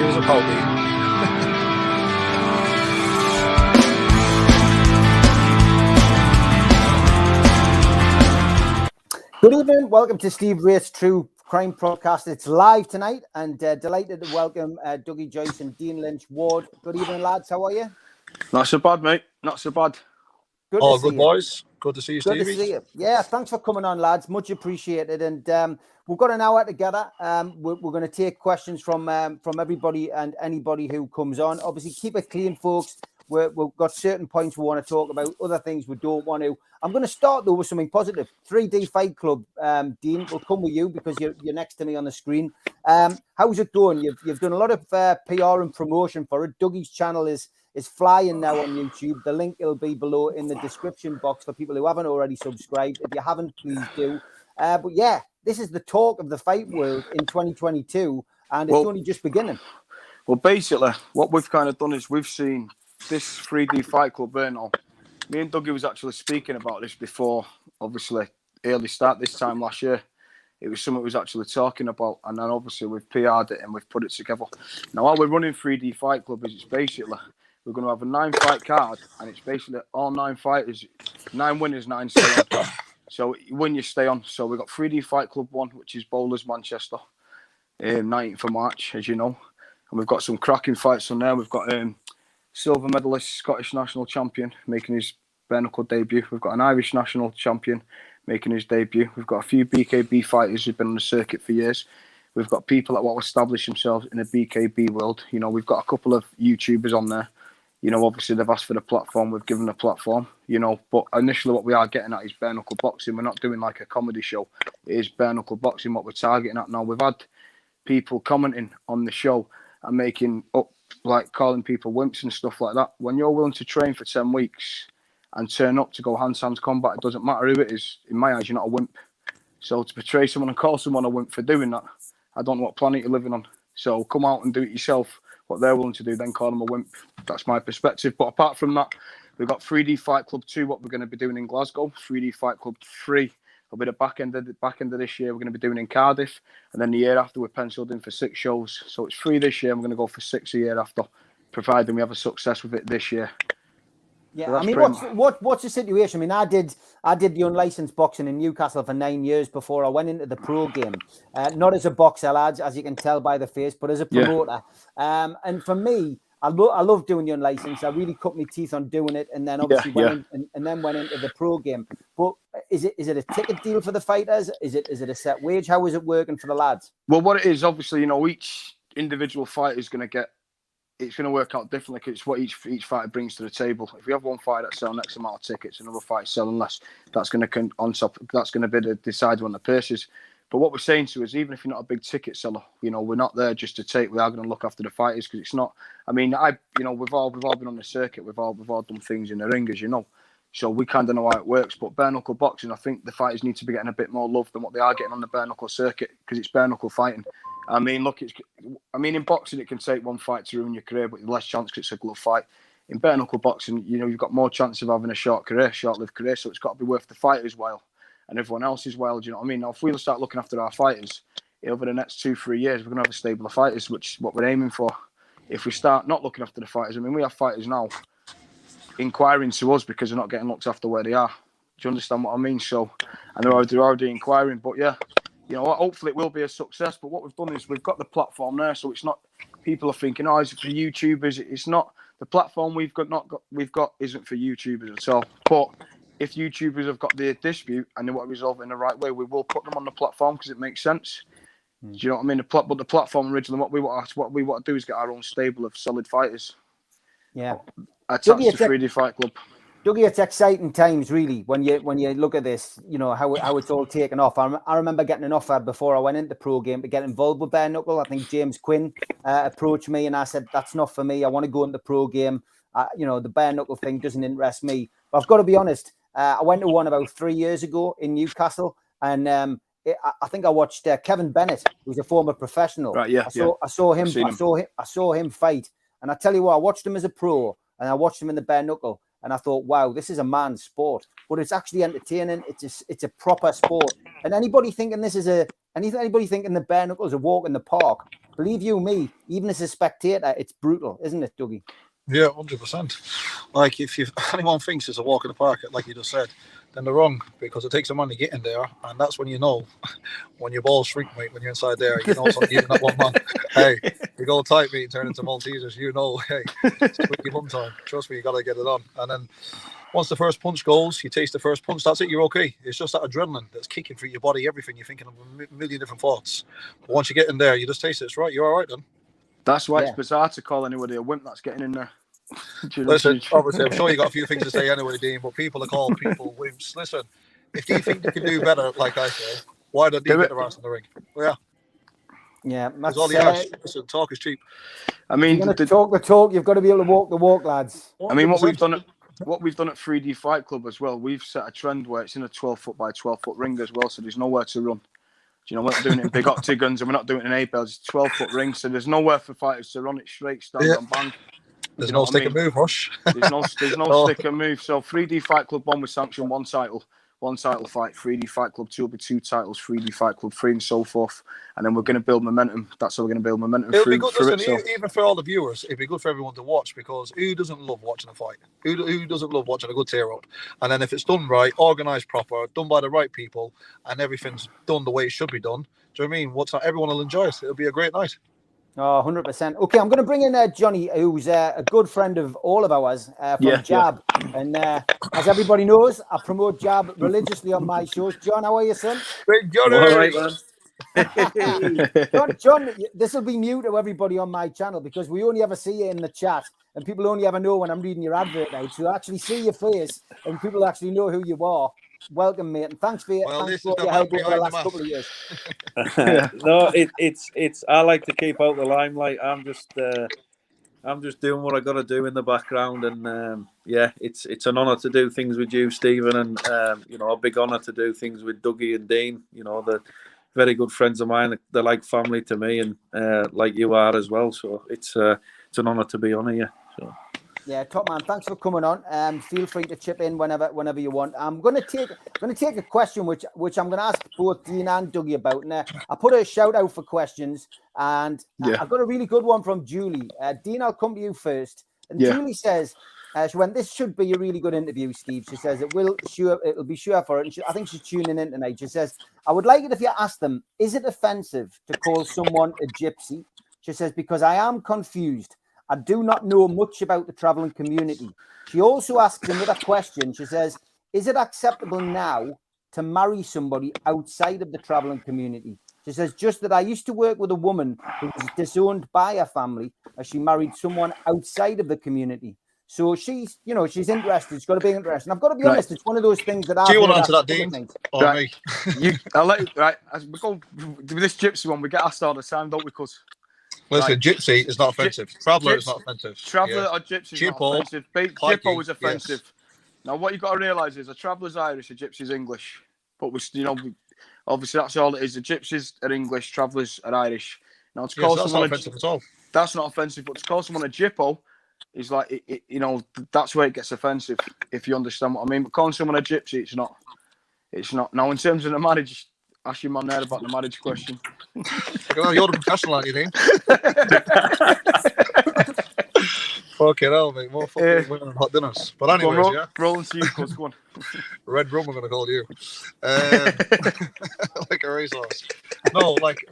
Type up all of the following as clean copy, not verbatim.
Cheers up, Aldi. Good evening. Welcome to Steve Wraith's True Crime Podcast. It's live tonight, and delighted to welcome Dougie, Joyce, and Dean Lynch Ward. Good evening, lads. How are you? Not so bad, mate. Not so bad. Good All to see good, you. boys. Good to see you, Good Stevie. to see you. Yeah, thanks for coming on, lads. Much appreciated. And we've got an hour together. We're going to take questions from everybody and anybody who comes on. Obviously, keep it clean, folks. We've got certain points we want to talk about, other things we don't want to. I'm going to start, though, with something positive. 3D Fight Club, Dean, we'll come with you because you're next to me on the screen. How's it going? You've done a lot of PR and promotion for it. Dougie's channel is flying now on YouTube. The link will be below in the description box for people who haven't already subscribed. If you haven't, please do. But yeah, this is the talk of the fight world in 2022, and it's only just beginning. Well, basically, what we've kind of done is we've seen this 3D Fight Club burn on. Me and Dougie was actually speaking about this before, obviously, early start this time last year. It was something we was actually talking about, and then obviously we've PR'd it and we've put it together. Now, how we're running 3D Fight Club is it's basically, we're going to have a 9-fight card, and it's basically all 9 fighters, 9 winners, 9 stay on. So you win, you stay on. So we've got 3D Fight Club 1, which is Bowlers Manchester, 19th of March, as you know. And we've got some cracking fights on there. We've got silver medalist, Scottish national champion, making his bare knuckle debut. We've got an Irish national champion making his debut. We've got a few BKB fighters who've been on the circuit for years. We've got people that want to establish themselves in the BKB world. You know, we've got a couple of YouTubers on there. You know, obviously they've asked for the platform. We've given the platform, you know. But initially what we are getting at is bare knuckle boxing. We're not doing like a comedy show. It is bare knuckle boxing what we're targeting at now. We've had people commenting on the show and making up, like calling people wimps and stuff like that. When you're willing to train for 10 weeks and turn up to go hand-to-hand combat, it doesn't matter who it is. In my eyes, you're not a wimp. So to portray someone and call someone a wimp for doing that, I don't know what planet you're living on. So come out and do it yourself, what they're willing to do, then call them a wimp. That's my perspective. But apart from that, we've got 3D Fight Club 2, what we're going to be doing in Glasgow. 3D Fight Club 3 will be the back end of this year. We're going to be doing in Cardiff. And then the year after, we're penciled in for 6 shows. So it's 3 this year. I'm going to go for 6 a year after, providing we have a success with it this year. Yeah, So I mean, what's the situation? I mean, I did the unlicensed boxing in Newcastle for 9 years before I went into the pro game. Not as a boxer, lads, as you can tell by the face, but as a promoter. Yeah. And for me, I love doing the unlicensed. I really cut my teeth on doing it, and then obviously went into the pro game. But is it a ticket deal for the fighters? Is it a set wage? How is it working for the lads? Well, what it is, obviously, you know, each individual fighter is going to get. It's going to work out differently because it's what each fighter brings to the table. If we have one fighter that sells X amount of tickets, another fighter selling less, that's going to on top. That's going to be the decider on the purses. But what we're saying to is, even if you're not a big ticket seller, you know, we're not there just to take. We are going to look after the fighters because it's not. I mean, we've all been on the circuit. We've all done things in the ring, as you know. So we kind of know how it works. But bare knuckle boxing, I think the fighters need to be getting a bit more love than what they are getting on the bare knuckle circuit because it's bare knuckle fighting. I mean, look, in boxing, it can take one fight to ruin your career, but less chance because it's a glove fight. In bare knuckle boxing, you know, you've got more chance of having a short-lived career, so it's got to be worth the fighter's while and everyone else's while. Do you know what I mean? Now, if we'll start looking after our fighters over the next 2-3 years, we're going to have a stable of fighters, which is what we're aiming for. If we start not looking after the fighters, I mean, we have fighters now inquiring to us because they're not getting looked after where they are. Do you understand what I mean? So, and they're already inquiring, but yeah. You know, hopefully it will be a success. But what we've done is we've got the platform there, so it's not. People are thinking, "Oh, is it for YouTubers?" It's not. The platform we've got isn't for YouTubers at all. But if YouTubers have got the dispute and they want to resolve it in the right way, we will put them on the platform because it makes sense. Do you know what I mean? But the platform originally, what we want to do is get our own stable of solid fighters. Yeah, attached to 3D Fight Club. Dougie, it's exciting times, really, when you look at this, you know, how it's all taken off. I remember getting an offer before I went into the pro game to get involved with bare knuckle. I think James Quinn approached me and I said, that's not for me. I want to go into the pro game. You know, the bare knuckle thing doesn't interest me. But I've got to be honest, I went to one about 3 years ago in Newcastle, and I think I watched Kevin Bennett, who's a former professional. Right, yeah. I saw him fight. And I tell you what, I watched him as a pro and I watched him in the bare knuckle. And I thought, wow, this is a man's sport, but it's actually entertaining. It's a proper sport. And anybody thinking this is a Anybody thinking the bare knuckles a walk in the park? Believe you me, even as a spectator, it's brutal, isn't it, Dougie? Yeah, 100%. Like, if anyone thinks it's a walk in the park, like you just said, then they're wrong, because it takes a man to get in there, and that's when you know, when your balls shrink, mate, when you're inside there, you know, something even that one man. Hey, you go tight, mate, and turn into Maltesers, you know, hey, it's squeaky bum time. Trust me, you got to get it on. And then once the first punch goes, you taste the first punch, that's it, you're okay. It's just that adrenaline that's kicking through your body, everything, you're thinking of a million different thoughts. But once you get in there, you just taste it, it's right, you're all right then. That's why it's bizarre to call anybody a wimp that's getting in there. Listen, obviously, I'm sure you got a few things to say anyway, Dean, but people are called people wimps. Listen, if you think you can do better, like I say, why don't you get the ass in the ring? Well, yeah. That's all he has. Listen, talk is cheap. I mean, you're gonna talk the talk, you've got to be able to walk the walk, lads. I mean, what we've done at 3D Fight Club as well, we've set a trend where it's in a 12-foot by 12-foot ring as well, so there's nowhere to run. You know, we're not doing it in big octagons and we're not doing it in A-bells. It's 12-foot ring, so there's nowhere for fighters to run it straight, stand and bang. There's no stick and move, Hush. There's no stick and move. So 3D Fight Club 1 was sanctioned, one title fight. 3D Fight Club 2 will be 2 titles. 3D Fight Club 3 and so forth. And then we're going to build momentum. That's how we're going to build momentum. It'll be good. Listen, even for all the viewers, it'd be good for everyone to watch, because who doesn't love watching a fight? Who doesn't love watching a good tear up? And then if it's done right, organised proper, done by the right people, and everything's done the way it should be done, do you know what I mean? Everyone will enjoy it. It'll be a great night. Oh, 100%. Okay, I'm going to bring in Johnny, who's a good friend of all of ours from Jab. Yeah. And as everybody knows, I promote Jab religiously on my shows. John, how are you, son? Big Johnny! All right, man. John, this will be new to everybody on my channel, because we only ever see you in the chat, and people only ever know when I'm reading your advert out. So actually see your face, and people actually know who you are. Welcome, mate, and thanks for your help over the last couple of years. No, it's. I like to keep out the limelight. I'm just doing what I got to do in the background, and it's an honour to do things with you, Stephen, and a big honour to do things with Dougie and Dean. You know, they're very good friends of mine. They're like family to me, and like you are as well. So it's an honour to be on here. So. Yeah, top man. Thanks for coming on. Feel free to chip in whenever you want. I'm going to take a question which I'm going to ask both Dean and Dougie about. And I put a shout out for questions, and I've got a really good one from Julie. Dean, I'll come to you first. And Julie says, she went, "This should be a really good interview, Steve." She says it'll be sure for it. And I think she's tuning in tonight. She says, "I would like it if you ask them, is it offensive to call someone a gypsy?" She says, "Because I am confused. I do not know much about the traveling community." She also asks another question. She says, "Is it acceptable now to marry somebody outside of the traveling community?" She says, "Just that I used to work with a woman who was disowned by her family as she married someone outside of the community." So she's interested. She's got a big interest. And I've got to be honest, it's one of those things that Do you want to answer that, Dean? Or me? I'll let you, right, as we go with this gypsy one, we get asked all the time, don't we, cuz? Listen, gypsy is not offensive. Traveller is not offensive. Traveller or gypsy is not offensive. Gyppo was offensive. Yes. Now, what you've got to realise is a traveller's Irish, a gypsy's English. But obviously that's all it is. The gypsies are English, travellers are Irish. Now, to call someone not offensive at all. That's not offensive, but to call someone a gyppo is like, that's where it gets offensive, if you understand what I mean. But calling someone a gypsy, it's not. It's not. Now, in terms of the marriage, ask your man there about the marriage question. You're the professional, aren't you, Dean? Fucking hell, mate. More fucking women and hot dinners. But anyways, rolling to you, cuz, go on. Red rum, we're going to call you. Like a racehorse. No, like,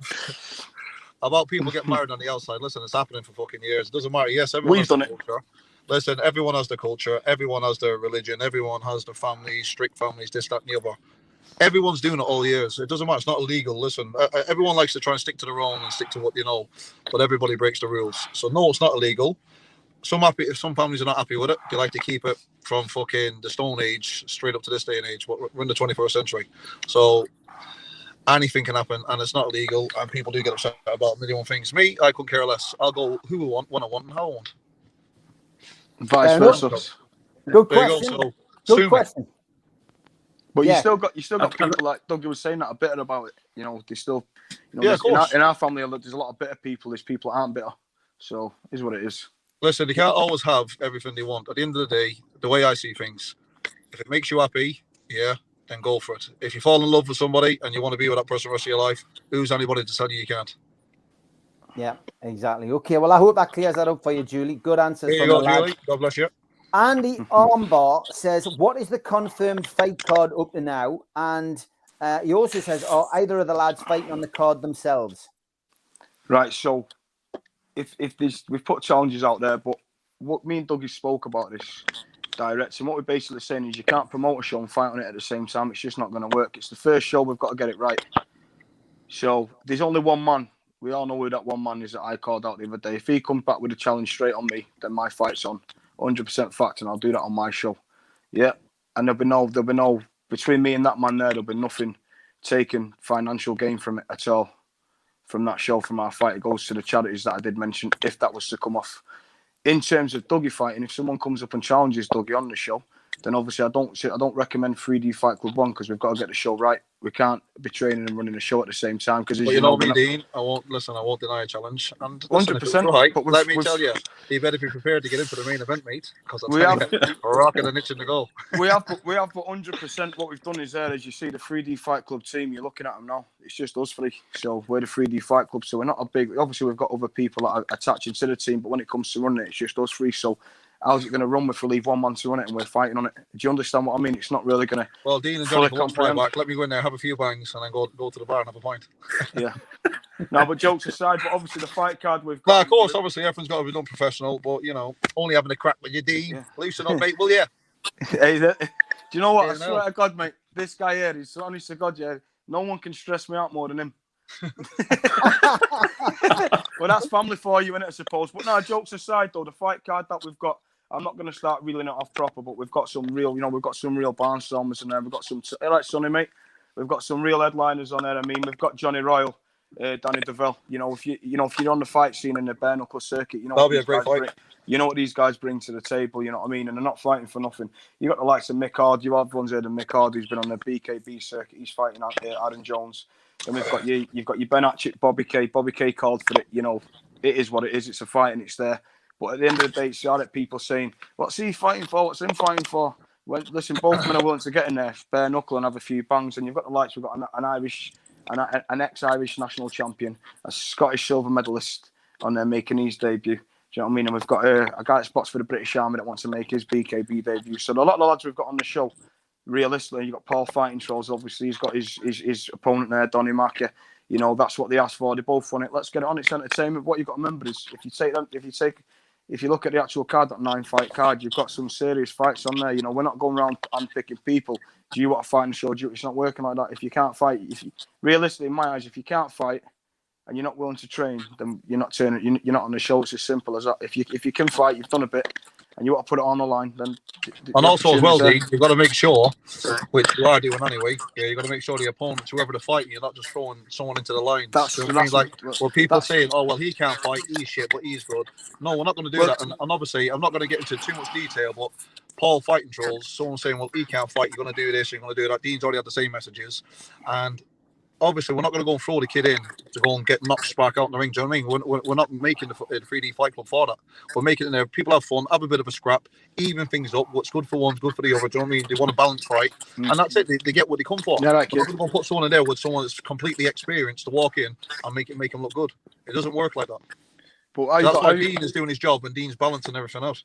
about people getting married on the outside. Listen, it's happening for fucking years. It doesn't matter. Yes, everyone has the culture. Listen, everyone has the culture. Everyone has their religion. Everyone has their families, strict families, this, that, and the other. Everyone's doing it all years. It doesn't matter. It's not illegal. Listen, everyone likes to try and stick to their own and stick to what you know, but everybody breaks the rules. So no, it's not illegal. Some families are not happy with it. They like to keep it from fucking the Stone Age straight up to this day and age. We're in the 21st century, so anything can happen, and it's not illegal. And people do get upset about a million things. Me, I couldn't care less. I'll go who I want, when I want, and how I want. Vice versa. Good question. Good question. But you still got people like Dougie was saying that are bitter about it. You know, they still, in our family, there's a lot of bitter people. There's people that aren't bitter. So, is what it is. Listen, they can't always have everything they want. At the end of the day, the way I see things, if it makes you happy, then go for it. If you fall in love with somebody and you want to be with that person the rest of your life, who's anybody to tell you can't? Yeah, exactly. Okay, well, I hope that clears that up for you, Julie. Good answers There you from go, the lads. Julie. God bless you. Andy Armbar says, what is the confirmed fight card up to now? And he also says, are either of the lads fighting on the card themselves? Right, so if this, we've put challenges out there, but what me and Dougie spoke about this direct, and what we're basically saying is you can't promote a show and fight on it at the same time. It's just not going to work. It's the first show, we've got to get it right. So there's only one man. We all know who that one man is that I called out the other day. If he comes back with a challenge straight on me, then my fight's on. 100% fact, and I'll do that on my show. Yeah, and there'll be no between me and that man there. There'll be nothing taken financial gain from it at all. From that show, from our fight, it goes to the charities that I did mention. If that was to come off, in terms of Dougie fighting, if someone comes up and challenges Dougie on the show, then obviously I don't recommend 3D Fight Club 1 because we've got to get the show right. We can't be training and running a show at the same time because, you know me, Dean. I won't deny a challenge. And listen, 100%. Right, but let me tell you, you better be prepared to get into the main event, mate. Because we have rocking and itching to go. we have, but 100%. What we've done is there, as you see, the 3D Fight Club team. You're looking at them now. It's just us three. So we're the 3D Fight Club. So we're not a big. Obviously, we've got other people that are attaching to the team, but when it comes to running it, it's just us three. So how's it going to run if we leave one man to run it and we're fighting on it? Do you understand what I mean? It's not really going to. Well, Dean and Johnny can fly back. Let me go in there, have a few bangs, and then go to the bar and have a pint. Yeah. No, but jokes aside, but obviously the fight card we've got. No, of course, obviously everything's got to be done professional, but you know, only having a crack with you, Dean. Yeah. Loosen up, mate, will you? Hey, do you know what? I swear to God, mate, this guy here, he's honest to God, yeah, no one can stress me out more than him. Well, that's family for you, innit, I suppose. But no, jokes aside, though, the fight card that we've got, I'm not going to start reeling it off proper, but we've got some real, we've got some real barnstormers in there. We've got some, like Sonny, mate, we've got some real headliners on there. I mean, we've got Johnny Royal, Danny DeVille. If you're on the fight scene in the bare knuckle circuit, that'll be a great fight. You know what these guys bring to the table, you know what I mean? And they're not fighting for nothing. You got the likes of Mick Hard. Everyone's heard of Mick Hard, who's been on the BKB circuit. He's fighting out there, Aaron Jones. Then you've got your Ben Hatchett, Bobby K. Bobby K called for it. It is what it is. It's a fight and it's there. But at the end of the day, it's hard at people saying, what's he fighting for? What's him fighting for? Well, listen, both men are willing to get in there, bare knuckle and have a few bangs. And you've got the likes. We've got an ex-Irish national champion, a Scottish silver medalist on there making his debut. Do you know what I mean? And we've got a guy that spots for the British Army that wants to make his BKB debut. So a lot of the lads we've got on the show, realistically, you've got Paul Fighting Trolls, obviously. He's got his opponent there, Donny Mackey. That's what they asked for. They both won it. Let's get it on. It's entertainment. What you've got to remember is if you look at the actual card, that 9-fight card, you've got some serious fights on there. We're not going around and picking people. Do you want to fight in the show? It's not working like that. If you can't fight, realistically, in my eyes, if you can't fight and you're not willing to train, then you're not you're not on the show. It's as simple as that. If you can fight, you've done a bit, and you want to put it on the line, then. And also as well, Dean, you've got to make sure, which you are doing anyway. Yeah, you've got to make sure the opponents, whoever they're fighting, you're not just throwing someone into the lines. People saying, "Oh well, he can't fight, he's shit, but he's good." No, we're not going to do that. And obviously, I'm not going to get into too much detail, but Paul Fighting Trolls, someone saying, "Well, he can't fight. You're going to do this. You're going to do that." Dean's already had the same messages, and obviously, we're not going to go and throw the kid in to go and get knocked spark out in the ring. Do you know what I mean? We're not making the 3D Fight Club for that. We're making it in there. People have fun, have a bit of a scrap, even things up. What's good for one's good for the other. Do you know what I mean? They want a balanced fight, and that's it. They get what they come for. Yeah, right, we're not going to put someone in there with someone that's completely experienced to walk in and make them look good. It doesn't work like that. But that's why Dean is doing his job and Dean's balancing everything else.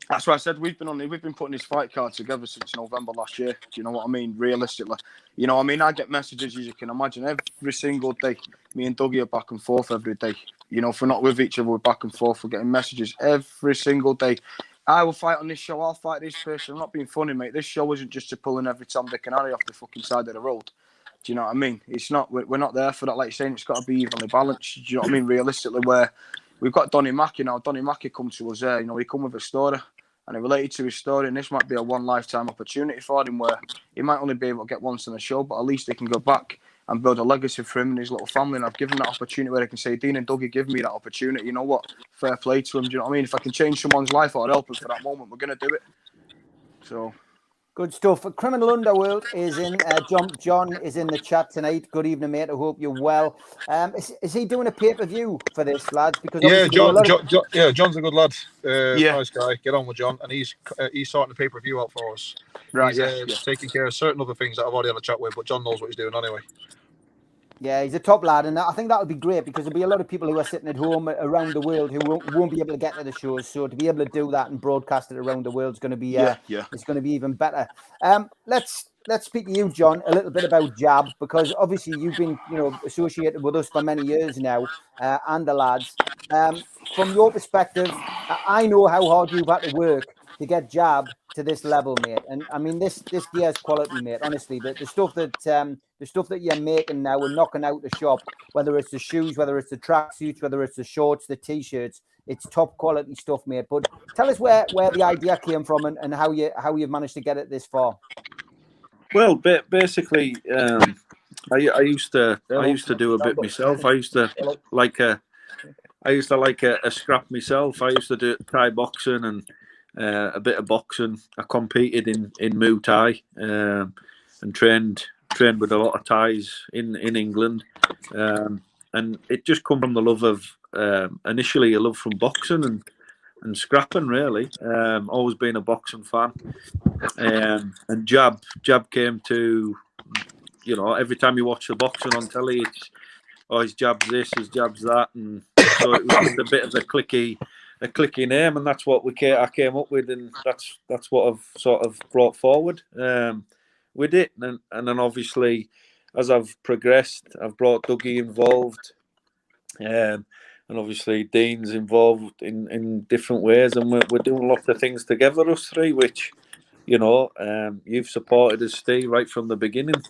That's why I said we've been putting this fight card together since November last year. Do you know what I mean? Realistically, I get messages, as you can imagine, every single day. Me and Dougie are back and forth every day. If we're not with each other, we're back and forth. We're getting messages every single day. I will fight on this show. I'll fight this person. I'm not being funny, mate. This show isn't just to pull in every Tom, Dick and Harry off the fucking side of the road. Do you know what I mean? It's not. We're not there for that. Like you're saying, it's got to be evenly balanced. Do you know what I mean? Realistically, where we've got Donny Mackey now. Donny Mackey come to us there. He come with a story. And it related to his story, and this might be a one-lifetime opportunity for him where he might only be able to get once on the show, but at least he can go back and build a legacy for him and his little family. And I've given that opportunity where they can say, Dean and Dougie give me that opportunity. You know what? Fair play to him. Do you know what I mean? If I can change someone's life or help them for that moment, we're going to do it. So, Good stuff. Criminal Underworld is in. John is in the chat tonight. Good evening, mate. I hope you're well. Is he doing a pay-per-view for this, lads? Because John's a good lad. Yeah. Nice guy. Get on with John, and he's sorting the pay-per-view out for us. Right. He's taking care of certain other things that I've already had a chat with, but John knows what he's doing anyway. Yeah, he's a top lad, and I think that would be great because there'll be a lot of people who are sitting at home around the world who won't be able to get to the shows. So to be able to do that and broadcast it around the world is going to be it's going to be even better. Let's speak to you, John, a little bit about Jab, because obviously you've been associated with us for many years now, and the lads. From your perspective, I know how hard you've had to work to get Jab to this level, mate. And I mean, this gear's quality, mate. Honestly, the stuff that you're making now and knocking out the shop, whether it's the shoes, whether it's the tracksuits, whether it's the shorts, the t-shirts, it's top quality stuff, mate. But tell us where the idea came from and how you've managed to get it this far. Well, basically, I used to do a bit myself. I used to like a scrap myself. I used to do Thai boxing and a bit of boxing. I competed in Muay Thai and trained with a lot of Thais in England, and it just come from the love of initially a love from boxing and scrapping, really. Always been a boxing fan, and Jab came to, every time you watch the boxing on telly, it's his jab's this, his jab's that, and so it was just a bit of a clicky name, and that's what I came up with, and that's what I've sort of brought forward with it, and then obviously as I've progressed, I've brought Dougie involved, and obviously Dean's involved in different ways, and we're doing lots of things together, us three, which you've supported us, Steve, right from the beginning.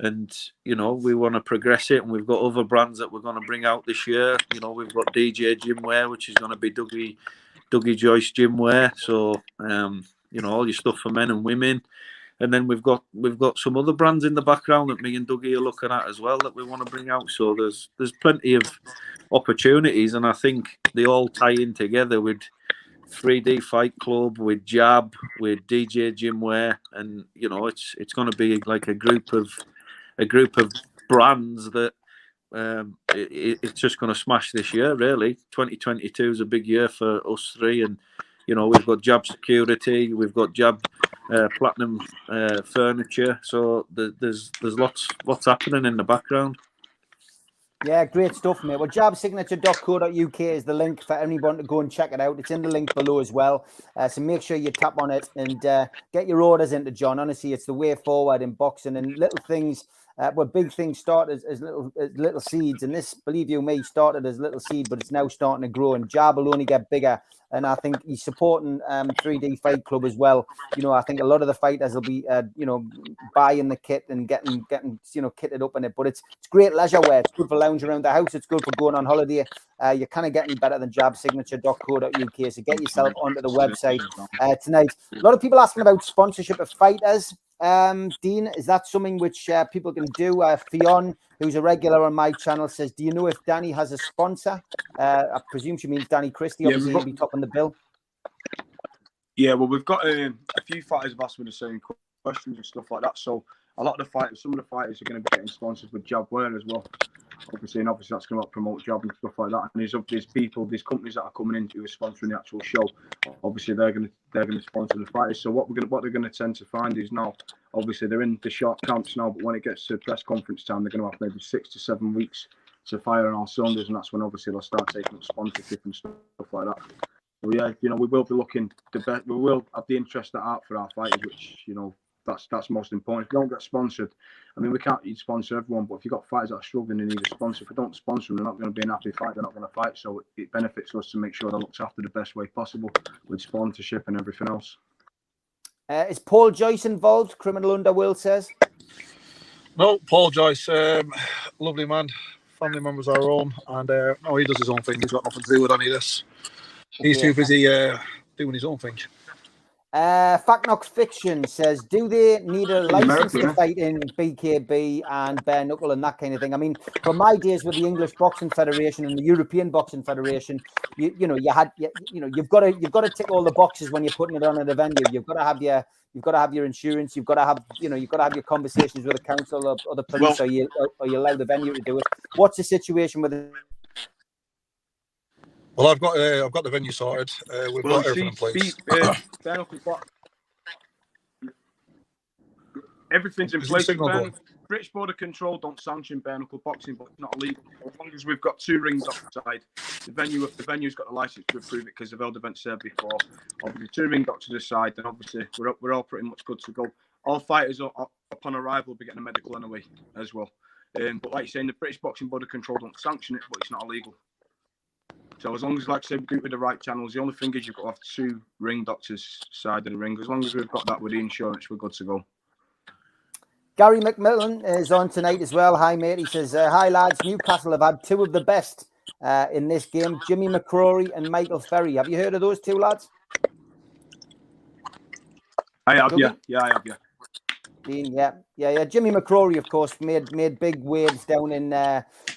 And we want to progress it, and we've got other brands that we're going to bring out this year. We've got DJ Gym Wear, which is going to be Dougie Joyce Gym Wear. So all your stuff for men and women, and then we've got some other brands in the background that me and Dougie are looking at as well that we want to bring out. So there's plenty of opportunities, and I think they all tie in together with 3D Fight Club, with Jab, with DJ Gym Wear, and it's going to be like a group of brands that it's just going to smash this year, really. 2022 is a big year for us three, and we've got Jab Security, we've got Jab Platinum Furniture, so there's lots happening in the background. Yeah, great stuff, mate. Well, jabsignature.co.uk is the link for anyone to go and check it out. It's in the link below as well. So make sure you tap on it and get your orders into John. Honestly, it's the way forward in boxing, and little things, big things start as little seeds. And this, believe you me, started as little seed, but it's now starting to grow. And Jab will only get bigger. And I think he's supporting 3D Fight Club as well. I think a lot of the fighters will be, buying the kit and getting kitted up in it. But it's great leisure wear. It's good for lounging around the house. It's good for going on holiday. You can't get any better than jabsignature.co.uk. So get yourself onto the website tonight. A lot of people asking about sponsorship of fighters. Dean, is that something which people can do? Fionn, who's a regular on my channel, says, do you know if Danny has a sponsor? I presume she means Danny Christie. Obviously, he'll be topping the bill. Yeah, well, we've got a few fighters have asked me the same questions and stuff like that. So a lot of the fighters, some of the fighters are going to be getting sponsored with Jab Wear as well. Obviously that's going to promote Jab and stuff like that. And there's companies that are coming in who are sponsoring the actual show. Obviously, they're going to sponsor the fighters. So what they're going to tend to find is now, obviously they're in the short camps now, but when it gets to press conference time, they're going to have maybe 6 to 7 weeks to fire on all cylinders, and that's when obviously they'll start taking up sponsorship and stuff like that. So yeah, we will be looking the best. We will have the interest out for our fighters, which that's most important. If you don't get sponsored, I mean, we can't sponsor everyone, but if you've got fighters that are struggling and need a sponsor, if we don't sponsor them, they're not going to be an happy fight. They're not going to fight. So it benefits us to make sure they're looked after the best way possible with sponsorship and everything else. Is Paul Joyce involved? Criminal Underworld says. No, Paul Joyce, lovely man. Family members are our own, and he does his own thing. He's got nothing to do with any of this. He's too busy doing his own thing. Fact Knock Fiction says, do they need a license to fight in BKB and bare knuckle and that kind of thing? I mean, from my days with the English Boxing Federation and the European Boxing Federation, you've got to tick all the boxes when you're putting it on at a venue. You've got to have your insurance. You've got to have your conversations with the council or the police, or you allow the venue to do it. What's the situation with it? Well, I've got the venue sorted. We've got everything in place. Everything's in place. British Border Control don't sanction bare knuckle boxing, but it's not illegal. As long as we've got 2 rings outside, the venue's got the license to approve it because the held events said before. Obviously, 2 ring doctors aside, then obviously we're all pretty much good to go. All fighters upon arrival will be getting a medical anyway as well. But like you're saying, the British Boxing Border Control don't sanction it, but it's not illegal. So as long as, like I said, we do it with the right channels, the only thing is you've got to have 2 ring doctors side of the ring. As long as we've got that with the insurance, we're good to go. Gary McMillan is on tonight as well. Hi, mate. He says, hi, lads. Newcastle have had 2 of the best in this game, Jimmy McCrory and Michael Ferry. Have you heard of those 2 lads? I have, yeah. Yeah, I have, yeah. Yeah. Jimmy McCrory, of course, made big waves down in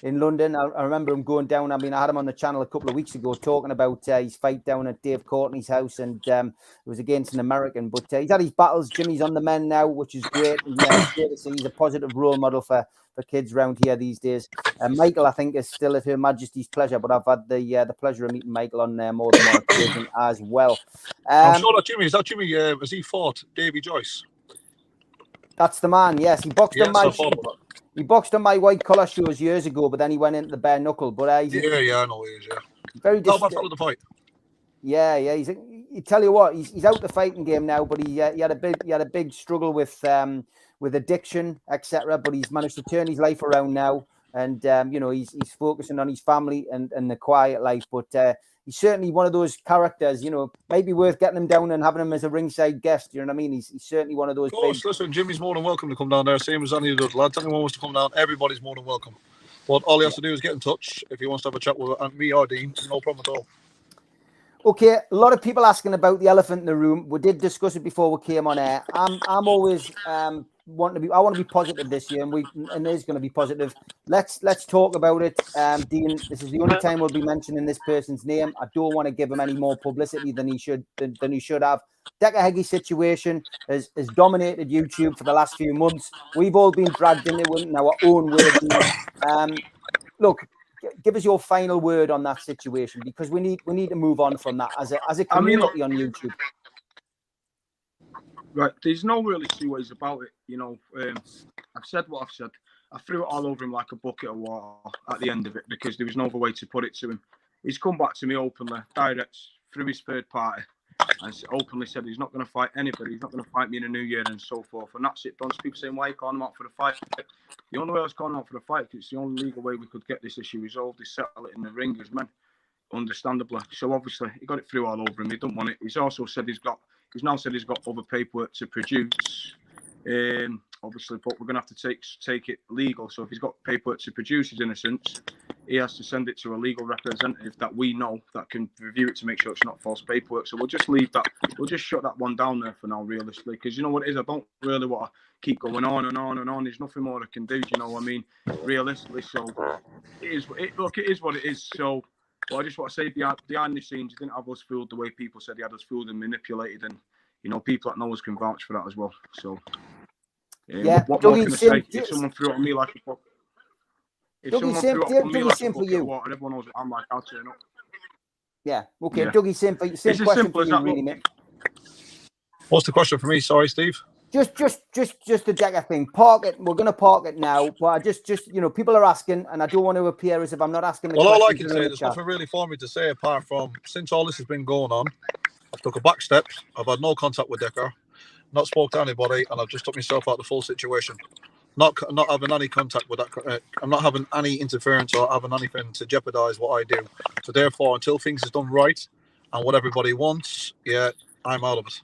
London. I remember him going down. I mean, I had him on the channel a couple of weeks ago talking about his fight down at Dave Courtney's house, and it was against an American. But he's had his battles. Jimmy's on the men now, which is great. And, it's great to see. He's a positive role model for kids around here these days. Michael, I think, is still at Her Majesty's pleasure, but I've had the pleasure of meeting Michael on more than one occasion as well. I'm sure that Jimmy, has he fought Davy Joyce? That's the man. Yes, he boxed on my white collar shows years ago, but then he went into the bare knuckle. But I know he is. Yeah, very different. Not the fight. Yeah. You tell you what, he's out the fighting game now, but he had a big struggle with addiction, etc. But he's managed to turn his life around now, and he's focusing on his family and the quiet life. But he's certainly one of those characters, maybe worth getting him down and having him as a ringside guest. You know what I mean? He's certainly one of those. Of course, listen, Jimmy's more than welcome to come down there, same as any of those lads. Anyone wants to come down, everybody's more than welcome. But all he has to do is get in touch if he wants to have a chat with me or Dean. No problem at all. Okay, a lot of people asking about the elephant in the room. We did discuss it before we came on air. I'm always I want to be positive this year, and there's going to be positive. Let's talk about it, Dean. This is the only time we'll be mentioning this person's name. I don't want to give him any more publicity than he should have. Decker Heggie situation has dominated YouTube for the last few months. We've all been dragged into it in our own way. Look, give us your final word on that situation, because we need to move on from that as a community on YouTube. Right, there's no really two ways about it. I've said what I've said. I threw it all over him like a bucket of water at the end of it because there was no other way to put it to him. He's come back to me openly, direct, through his third party, and openly said he's not going to fight anybody. He's not going to fight me in the new year and so forth. And that's it. Don't people saying, why are you calling him out for the fight? The only way I was calling out for the fight, because it's the only legal way we could get this issue resolved, is settle it in the ring as men, understandably. So obviously he got it through all over him. He don't want it. He's also said he's now said he's got other paperwork to produce. Obviously, but we're going to have to take it legal. So if he's got paperwork to produce his innocence, he has to send it to a legal representative that we know that can review it to make sure it's not false paperwork. So we'll just leave that. We'll just shut that one down there for now, realistically, because you know what it is. I don't really want to keep going on and on and on. There's nothing more I can do. Do you know what I mean? Realistically, so it is what it is. So. Well, I just want to say behind the scenes, he didn't have us fooled the way people said he had us fooled and manipulated, and people that know us can vouch for that as well. So, what more can I say? If someone threw it on me like a bucket, water, everyone knows what I'm like. I'll turn up. Yeah. Okay, yeah. Dougie, same question for you, really, mate. What's the question for me? Sorry, Steve. Just the Decker thing. Park it. We're going to park it now. But I just people are asking, and I don't want to appear as if I'm not asking. Well, all I can say, there's nothing really for me to say apart from since all this has been going on, I've took a back step. I've had no contact with Decker, not spoke to anybody, and I've just took myself out of the full situation. Not having any contact with that. I'm not having any interference or having anything to jeopardize what I do. So therefore, until things is done right and what everybody wants, I'm out of it,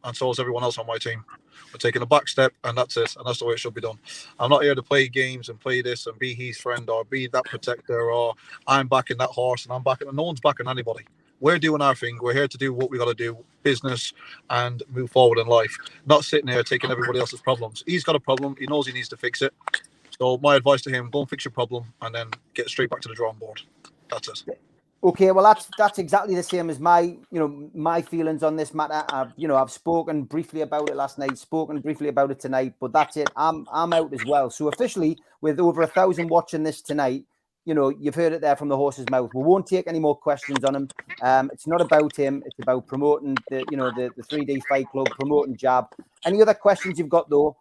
and so is everyone else on my team. We're taking a back step, and that's it, and that's the way it should be done. I'm not here to play games and play this and be his friend or be that protector, or I'm backing that horse and I'm backing. No one's backing anybody. We're doing our thing. We're here to do what we got to do, business, and move forward in life. Not sitting here taking everybody else's problems. He's got a problem. He knows he needs to fix it. So my advice to him: go and fix your problem, and then get straight back to the drawing board. That's it. Okay, well, that's exactly the same as my feelings on this matter. I've spoken briefly about it last night, spoken briefly about it tonight, but that's it. I'm out as well. So officially, with over 1,000 watching this tonight, you've heard it there from the horse's mouth. We won't take any more questions on him. It's not about him. It's about promoting the 3D Fight Club, promoting Jab. Any other questions you've got though?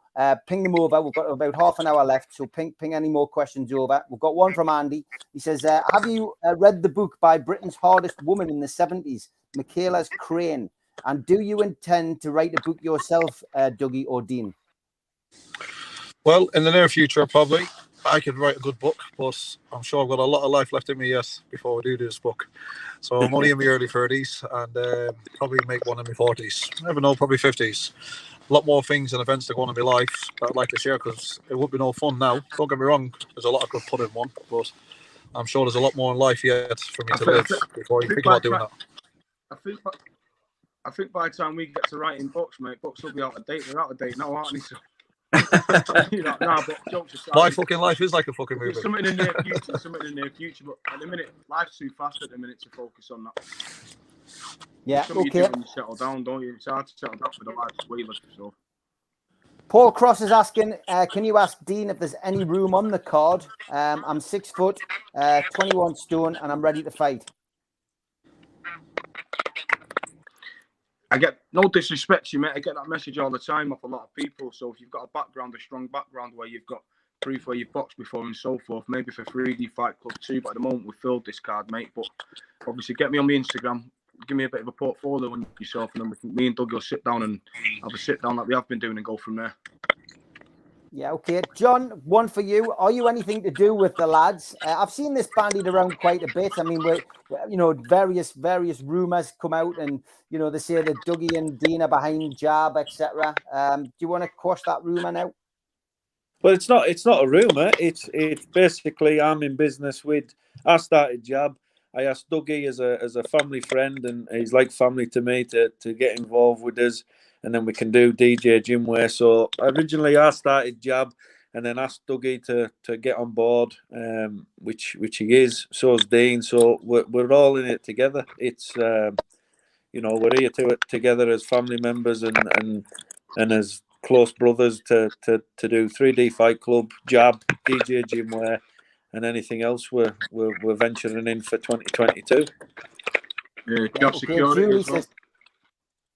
Ping them over. We've got about half an hour left, so ping any more questions over. We've got one from Andy. He says, have you read the book by Britain's hardest woman in the 70s, Michaela's Crane? And do you intend to write a book yourself, Dougie or Dean? Well, in the near future, probably. I could write a good book, but I'm sure I've got a lot of life left in me, yes, before we do this book. So I'm only in my early 30s and probably make one in my 40s. Never know, probably 50s. A lot more things and events to go on in my life that I'd like to share because it would be no fun now. Don't get me wrong, there's a lot I could put in one, but I'm sure there's a lot more in life yet for me to live before you think about doing that. I think by the time we get to writing books, mate, books will be out of date. They're out of date now, aren't they? So, but jokes aside, my fucking life is like a fucking movie. Something in the near future, but at the minute, life's too fast at the minute to focus on that. Yeah, okay. You do when you settle down, don't you? It's hard to settle down with a life we live. So. Paul Cross is asking, can you ask Dean if there's any room on the card? I'm 6 foot, 21 stone, and I'm ready to fight. I get no disrespect, you mate. I get that message all the time off a lot of people. So if you've got a strong background where you've got proof where you've boxed before and so forth, maybe for 3D Fight Club 2. But at the moment we filled this card, mate. But obviously get me on my Instagram. Give me a bit of a portfolio on yourself, and then me and Doug will sit down and have a sit down like we have been doing and go from there. Yeah, okay. John, one for you. Are you anything to do with the lads? I've seen this bandied around quite a bit. I mean, various rumours come out and, they say that Dougie and Dean are behind Jab, etc. Do you want to quash that rumour now? Well, it's not a rumour. It's basically I'm in business with, I started Jab. I asked Dougie as a family friend, and he's like family to me, to get involved with us, and then we can do DJ Gymwear. So originally I started Jab, and then asked Dougie to get on board, which he is. So is Dean. So we're all in it together. It's we're here together as family members and as close brothers to do 3D Fight Club, Jab, DJ Gymwear. And anything else we're venturing in for 2022. Jab security as well.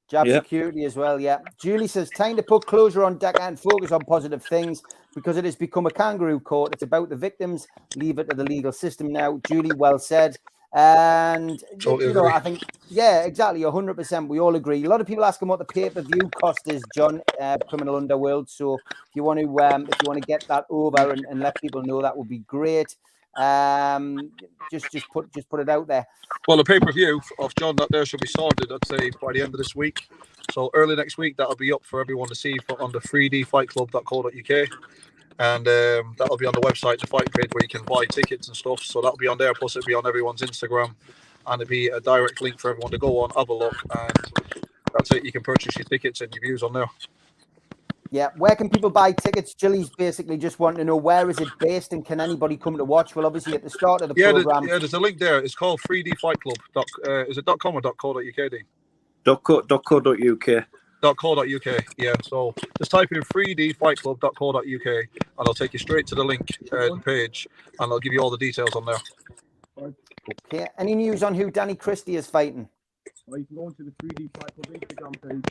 Jab security as well, yeah. Julie says, time to put closure on deck and focus on positive things because it has become a kangaroo court. It's about the victims. Leave it to the legal system now. Julie, well said. And, I think, yeah, exactly, 100%. We all agree. A lot of people asking what the pay-per-view cost is, John, Criminal Underworld. So if you want to get that over and let people know, that would be great. Just put it out there. Well, the pay-per-view of John that there should be sorted, I'd say, by the end of this week. So early next week, that'll be up for everyone to see on the 3dfightclub.co.uk. And that'll be on the website, the fight page, where you can buy tickets and stuff. So that'll be on there. Plus, it'll be on everyone's Instagram. And it'll be a direct link for everyone to go on, have a look. And that's it. You can purchase your tickets and your views on there. Yeah. Where can people buy tickets? Julie's basically just wanting to know, where is it based and can anybody come to watch? Well, obviously, at the start of the program. There's a link there. It's called 3D Fight Club. Is it .com or .co.uk, Dean? .co.uk. .co.uk, yeah. So just type in 3dfightclub.co.uk and it'll take you straight to the link, the page, and I'll give you all the details on there. Okay. Any news on who Danny Christie is fighting? Well, you can go into the 3D Fight Club Instagram page.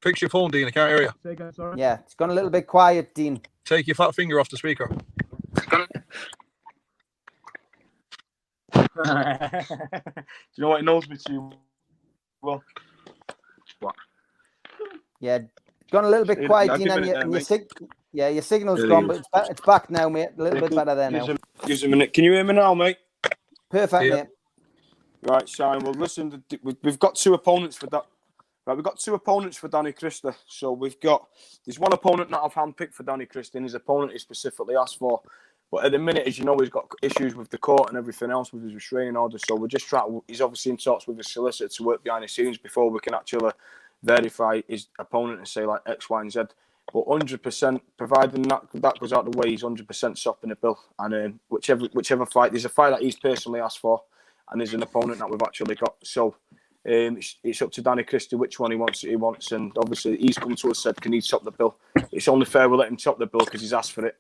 Fix your phone, Dean. I can't hear you. Say again, sorry? Yeah, it's gone a little bit quiet, Dean. Take your fat finger off the speaker. Do you know what? It knows me too well. What? Yeah, gone a little bit quiet, Dean, and your signal's gone, but it's back now, mate. A little bit better there now. Gives a minute. Can you hear me now, mate? Perfect, mate. Right, Simon. Well, listen, we've got two opponents for that. Right, we've got two opponents for Danny Christie. So there's one opponent that I've handpicked for Danny Christie, and his opponent is specifically asked for. But at the minute, as you know, he's got issues with the court and everything else with his restraining order. So we're just trying. He's obviously in talks with his solicitor to work behind the scenes before we can actually verify his opponent and say like X, Y, and Z. But 100%, providing that goes out the way, he's 100% stopping the bill. And whichever fight, there's a fight that he's personally asked for, and there's an opponent that we've actually got. So it's up to Danny Christie which one he wants. And obviously, he's come to us and said, can he top the bill? It's only fair we let him top the bill because he's asked for it.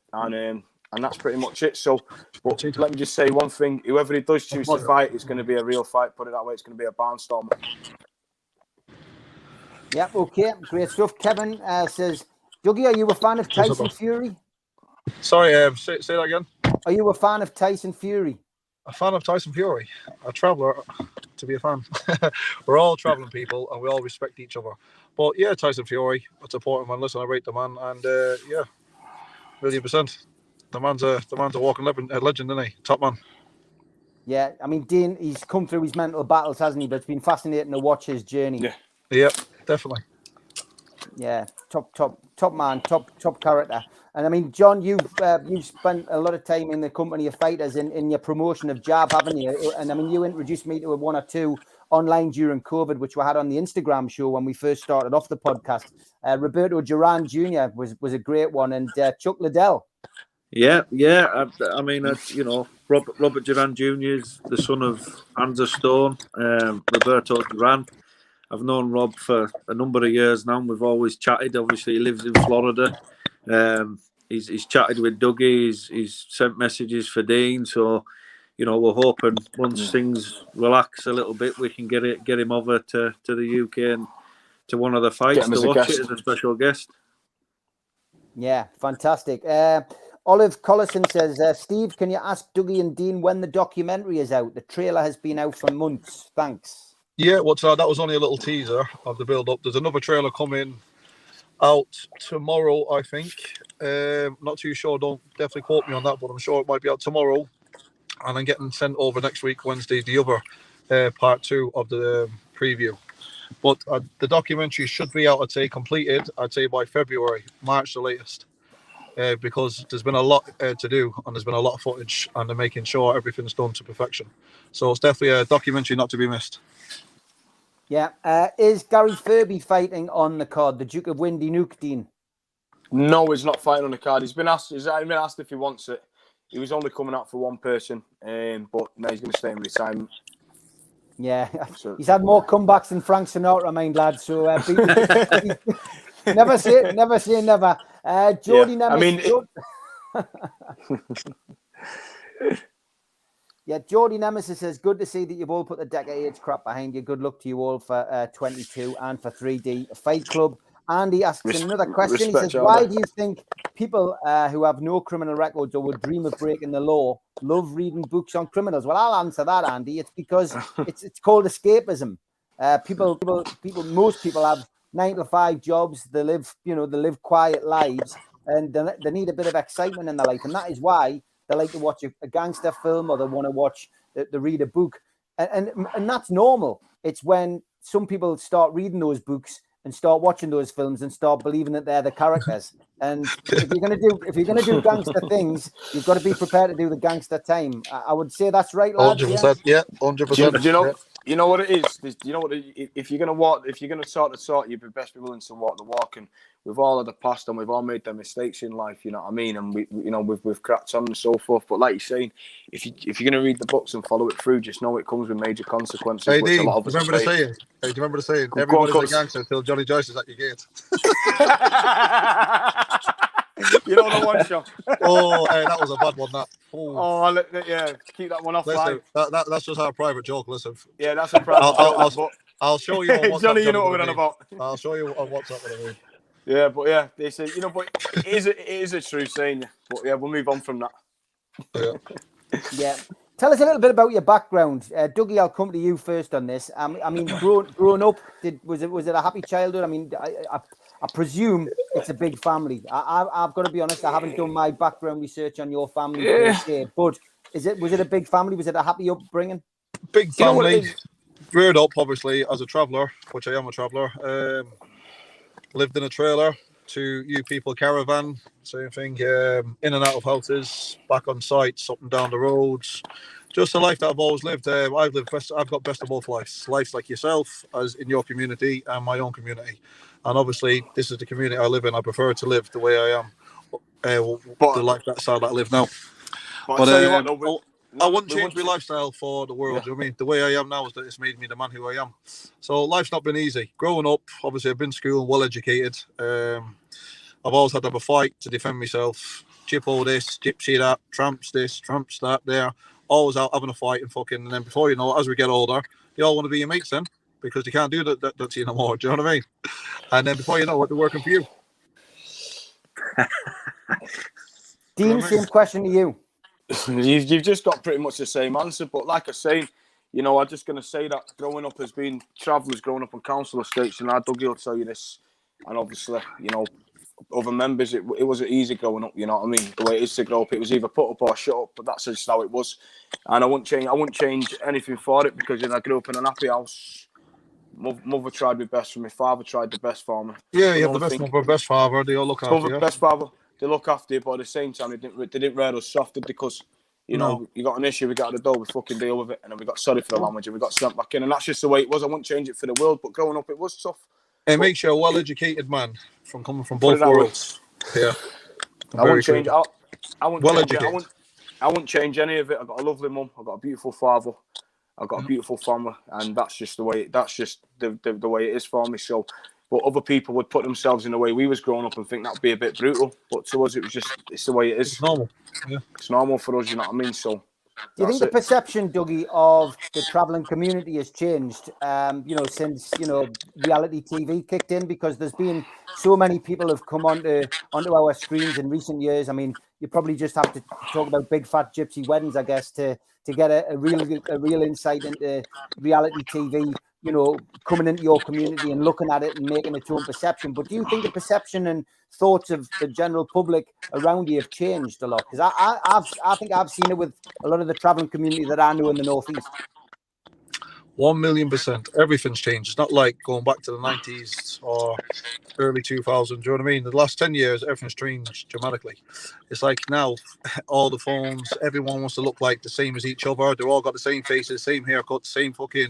And that's pretty much it. So, but let me just say one thing. Whoever he does choose to fight, it's going to be a real fight. Put it that way. It's going to be a barnstormer. Yeah, okay. Great stuff. Kevin says, Dougie, are you a fan of Tyson Fury? Sorry, say that again. Are you a fan of Tyson Fury? A fan of Tyson Fury? A traveller to be a fan. We're all travelling people and we all respect each other. But yeah, Tyson Fury, I support him and listen, I rate the man. And yeah, 1,000,000%. The man's a walking legend, isn't he? Top man. Yeah, I mean, Dean, he's come through his mental battles, hasn't he? But it's been fascinating to watch his journey. Yeah, definitely. Yeah, top man, top character. And I mean, John, you've spent a lot of time in the company of fighters in your promotion of Jab, haven't you? And I mean, you introduced me to one or two online during COVID, which we had on the Instagram show when we first started off the podcast. Roberto Duran Jr. was a great one, and Chuck Liddell. Yeah. I mean, you know, Robert Duran Jr. is the son of Anza Stone, Roberto Duran. I've known Rob for a number of years now, and we've always chatted. Obviously, he lives in Florida. He's chatted with Dougie. He's sent messages for Dean. So, you know, we're hoping once things relax a little bit, we can get him over to the UK and to one of the fights to watch it as a special guest. Yeah, fantastic. Olive Collison says, Steve, can you ask Dougie and Dean when the documentary is out? The trailer has been out for months. Thanks. Yeah, that was only a little teaser of the build-up. There's another trailer coming out tomorrow, I think. Not too sure. Don't definitely quote me on that, but I'm sure it might be out tomorrow. And I'm getting sent over next week, Wednesday, the other part 2 of the preview. But the documentary should be out, I'd say, completed, I'd say by February, March the latest. Because there's been a lot to do and there's been a lot of footage and they're making sure everything's done to perfection. So it's definitely a documentary not to be missed. Yeah. Is Gary Furby fighting on the card, the Duke of Windy Nuke, Dean? No, he's not fighting on the card. He's been asked if he wants it. He was only coming out for one person, but now he's going to stay in retirement. Yeah, so he's had more comebacks than Frank Sinatra, mind lad. So never say never. Jordy Nemesis. Yeah, Jordy Nemesis says, good to see that you've all put the decade age crap behind you. Good luck to you all for 22 and for 3D Fight Club. Andy asks another question. He says, why do you think people who have no criminal records or would dream of breaking the law love reading books on criminals? Well, I'll answer that, Andy. It's because it's called escapism. Most people have 9-to-5 jobs. They live quiet lives, and they need a bit of excitement in their life, and that is why they like to watch a gangster film or they want to watch, they read a book, and that's normal. It's when some people start reading those books and start watching those films and start believing that they're the characters. And if you're gonna do gangster things, you've got to be prepared to do the gangster time. I would say that's right, lads. 100%. Yeah, 100%. You know what it is. You know what? If you're gonna start the talk, you'd best be willing to walk the walk. And we've all had the past, and we've all made their mistakes in life. You know what I mean? And we've cracked on and so forth. But like you're saying, if you're gonna read the books and follow it through, just know it comes with major consequences. Hey, Dean, do you remember the saying? Everybody's a gangster until Johnny Joyce is at your gate. You know the one, Sean. Oh, hey, that was a bad one. That. Yeah, keep that one off. Listen, that's just our private joke. Listen. Yeah, that's a private joke. I'll show you on WhatsApp. Johnny, you know what we're on about. I'll show you on WhatsApp what I mean. Yeah, but yeah, they say, but it is a true saying. But yeah, we'll move on from that. Yeah. Tell us a little bit about your background, Dougie. I'll come to you first on this. I mean, growing up, was it a happy childhood? I mean, I presume it's a big family. I've got to be honest. I haven't done my background research on your family per se, but was it a big family? Was it a happy upbringing? Big family. Grew up obviously as a traveller, which I am a traveller. Lived in a trailer, to you people, caravan, same thing, in and out of houses, back on sites, up and down the roads. Just a life that I've always lived. I've got best of both lives. Lives like yourself, as in your community, and my own community. And obviously, this is the community I live in. I prefer to live the way I am, the lifestyle that I live now. But I tell you what, though, I wouldn't change my lifestyle for the world. You know what I mean? The way I am now is that it's made me the man who I am. So life's not been easy. Growing up, obviously, I've been to school, well educated. I've always had to have a fight to defend myself. Gyppo this, gypsy that, tramps this, tramps that, there. Always out having a fight and fucking. And then before you know it, as we get older, they all want to be your mates then, because they can't do that to you no more. Do you know what I mean? And then before you know it, they're working for you. Dean, same question to you. You've just got pretty much the same answer, but like I say, you know, I'm just going to say that growing up as being travellers, growing up on council estates, and Dougie will tell you this, and obviously, you know, other members, it wasn't easy growing up, you know what I mean? The way it is to grow up, it was either put up or shut up, but that's just how it was, and I wouldn't change anything for it, because I grew up in an happy house. Mother tried my best for me, father tried the best for me. Yeah, you have the best mother, best father, they all look after you. Best father. They look after you, but at the same time, they didn't rear us softer, because, you know, you got an issue, we got out the door, we fucking deal with it, and then we got sorry for the language, and we got sent back in, and that's just the way it was. I wouldn't change it for the world, but growing up, it was tough. It makes you a well-educated man from coming from both worlds. Yeah, I wouldn't change. I wouldn't change any of it. I got a lovely mum. I got a beautiful father. I got a beautiful family, and that's just the way. That's just the way it is for me. So. But other people would put themselves in the way we was growing up and think that'd be a bit brutal. But to us, it's the way it is. It's normal. Yeah. It's normal for us, you know what I mean? So do you think the perception, Dougie, of the travelling community has changed, you know, since, you know, reality TV kicked in? Because there's been so many people have come onto our screens in recent years. I mean, you probably just have to talk about big fat gypsy weddings, I guess, to get a real insight into reality TV, you know, coming into your community and looking at it and making its own perception. But do you think the perception and thoughts of the general public around you have changed a lot? Because I think I've seen it with a lot of the travelling community that I know in the Northeast. 1,000,000%. Everything's changed. It's not like going back to the 90s or early 2000s. Do you know what I mean? The last 10 years, everything's changed dramatically. It's like now, all the phones, everyone wants to look like the same as each other. They're all got the same faces, same haircuts, same fucking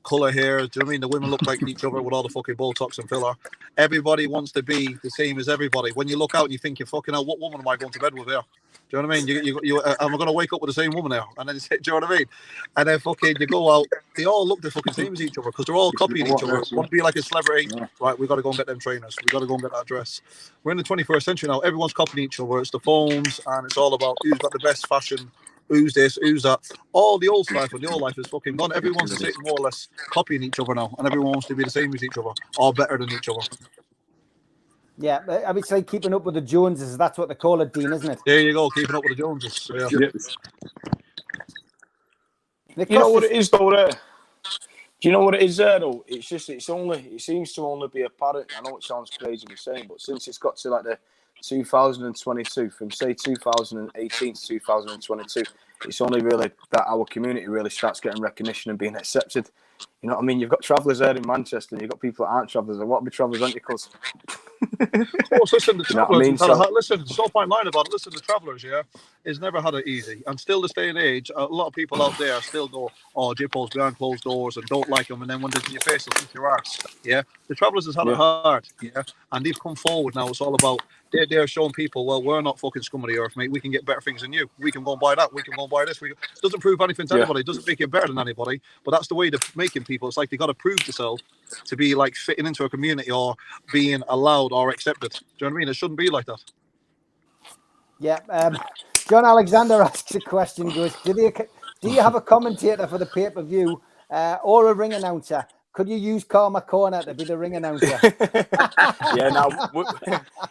colour hair. Do you know what I mean? The women look like each other with all the fucking Botox and filler. Everybody wants to be the same as everybody. When you look out and you think, you're fucking hell, what woman am I going to bed with here? Do you know what I mean? Am I going to wake up with the same woman now? And then, do you know what I mean? And then fucking you go out, they all look the fucking same as each other because they're all copying each other. Want to be like a celebrity? Right, we got to go and get them trainers. We got to go and get that dress. We're in the 21st century now. Everyone's copying each other. It's the phones, and it's all about who's got the best fashion, who's this, who's that. All the old life and the old life is fucking gone. Everyone's sitting more or less copying each other now, and everyone wants to be the same as each other or better than each other. Yeah, I mean, it's like keeping up with the Joneses. That's what they call it, Dean, isn't it? There you go, keeping up with the Joneses. Yeah. You know what it is, though, there? Do you know what it is there, though? It seems to only be apparent. I know it sounds crazy to say, but since it's got to like the 2022, from say 2018 to 2022, it's only really that our community really starts getting recognition and being accepted. You know what I mean? You've got travellers there in Manchester, and you've got people that aren't travellers. And what be travellers, aren't you, cuz? Of course, listen, the travellers, you know what I mean? listen, there's no point lying about it. Listen, the travellers, yeah, has never had it easy. And still this day and age, a lot of people out there still go, oh, Gyppo's behind closed doors and don't like them. And then when they're in your face, they'll kick your ass. Yeah, the travellers has had it hard, yeah, and they've come forward now. It's all about, they're showing people, well, we're not fucking scum of the earth, mate. We can get better things than you. We can go and buy that. We can go and buy this. Doesn't prove anything to anybody. It doesn't make you better than anybody. But that's the way they're making people. It's like they got to prove themselves to be like fitting into a community or being allowed or accepted. Do you know what I mean? It shouldn't be like that. Yeah. John Alexander asks a question. He goes, do you have a commentator for the pay-per-view or a ring announcer? Could you use Karma Corner to be the ring announcer? Yeah, now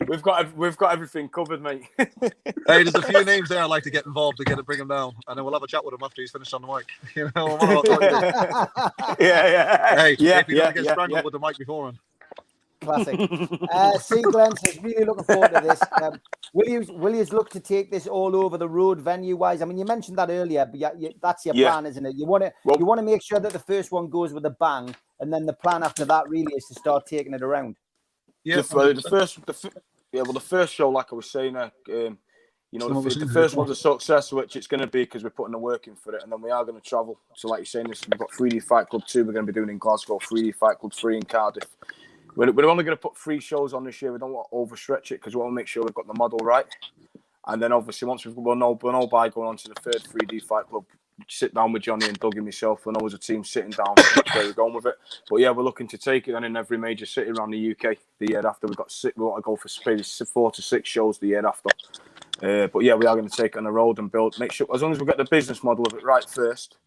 we've got everything covered, mate. Hey, there's a few names there I'd like to get involved to bring him down, and then we'll have a chat with him after he's finished on the mic. You know, Hey, if you're gonna get strangled with the mic beforehand. Classic. C. Glenn says, really looking forward to this. Will you look to take this all over the road venue-wise? I mean, you mentioned that earlier, but that's your plan, isn't it? You want to make sure that the first one goes with a the then the plan after that really is to start taking it around. Yeah, the Yeah, well, the first show, like I was saying, you know, if the first one's a success, which it's going to be because we're putting the work in for it, and then we are going to travel. So, like you're saying, we've got 3D Fight Club 2 we're going to be doing in Glasgow, 3D Fight Club 3 in Cardiff. We're only going to put 3 shows on this year. We don't want to overstretch it because we want to make sure we've got the model right. And then, obviously, once we'll know by going on to the third 3D Fight Club, sit down with Johnny and Dougie and myself. We know as a team sitting down where we're going with it. But yeah, we're looking to take it on in every major city around the UK the year after. We want to go for maybe 4 to 6 shows the year after. But yeah, we are going to take it on the road and make sure, as long as we get the business model of it right first,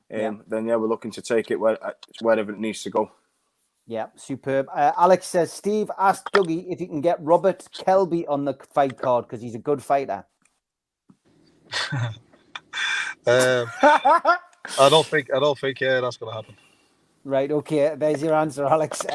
then yeah, we're looking to take it wherever it needs to go. Yeah, superb. Alex says, Steve, ask Dougie if you can get Robert Kelby on the fight card because he's a good fighter. I don't think that's going to happen. Right, okay, there's your answer, Alex.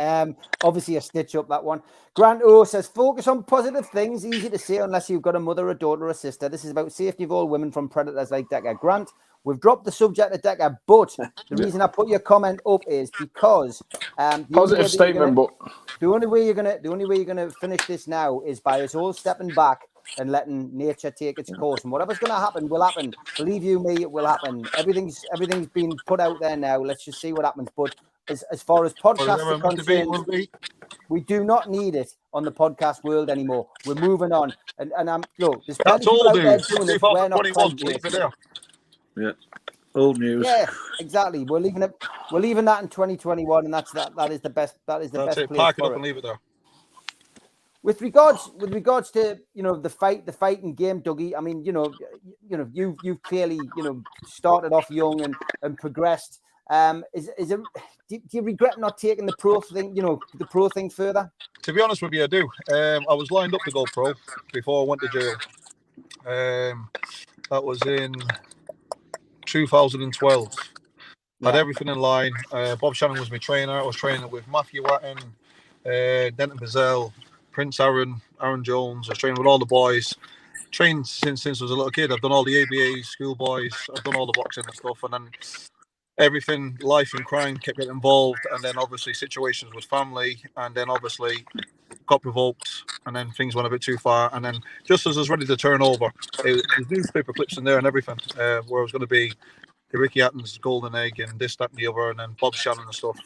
Obviously a stitch up, that one. Grant O says, focus on positive things. Easy to say unless you've got a mother, a daughter, or a sister. This is about safety of all women from predators like Decker. Grant, we've dropped the subject of Decker, but the reason I put your comment up is because positive statement. But the only way you're gonna finish this now is by us all stepping back and letting nature take its course. And whatever's going to happen will happen. Believe you me, it will happen. Everything's been put out there now. Let's just see what happens. But as far as podcasts are concerned, we do not need it on the podcast world anymore. We're moving on. And I'm look, there's plenty of people out there doing it. We're not playing. Yeah. Old news. Yeah, exactly. We're leaving that in 2021, and that is the best. That is the best place Park it for up and leave it there. With regards to the fighting game, Dougie. I mean, you've clearly started off young and progressed. Do you regret not taking the pro thing further? To be honest with you, I do. I was lined up to go pro before I went to jail. That was in 2012. Had everything in line. Bob Shannon was my trainer. I was training with Matthew Watton, Denton Bazell, Prince Aaron Jones. I was training with all the boys. Trained since I was a little kid. I've done all the ABA schoolboys. I've done all the boxing and stuff. And then everything, life and crime, kept getting involved. And then obviously situations with family. And then obviously got provoked. And then things went a bit too far. And then just as I was ready to turn over, there's newspaper clips in there and everything where I was going to be Ricky Hatton's golden egg and this, that, and the other. And then Bob Shannon and stuff.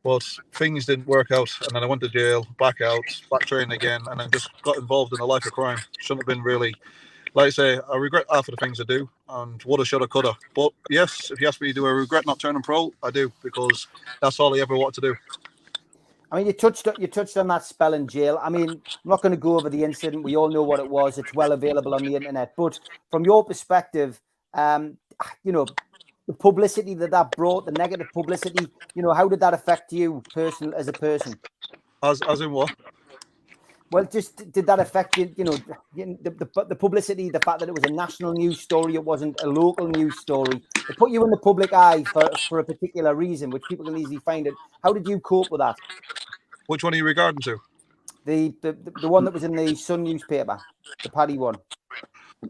But things didn't work out, and then I went to jail, back training again, and then just got involved in a life of crime. Shouldn't have been really, like I say, I regret half of the things I do, and woulda, shoulda, coulda. But yes, if you ask me, do I regret not turning pro? I do, because that's all I ever wanted to do. I mean, you touched on that spell in jail. I mean, I'm not going to go over the incident. We all know what it was. It's well available on the internet. But from your perspective, the publicity that brought, the negative publicity, how did that affect you as a person? As in what? Well, just did that affect you? The publicity, the fact that it was a national news story, it wasn't a local news story. It put you in the public eye for a particular reason, which people can easily find it. How did you cope with that? Which one are you regarding to? The one that was in the Sun newspaper, the Paddy one.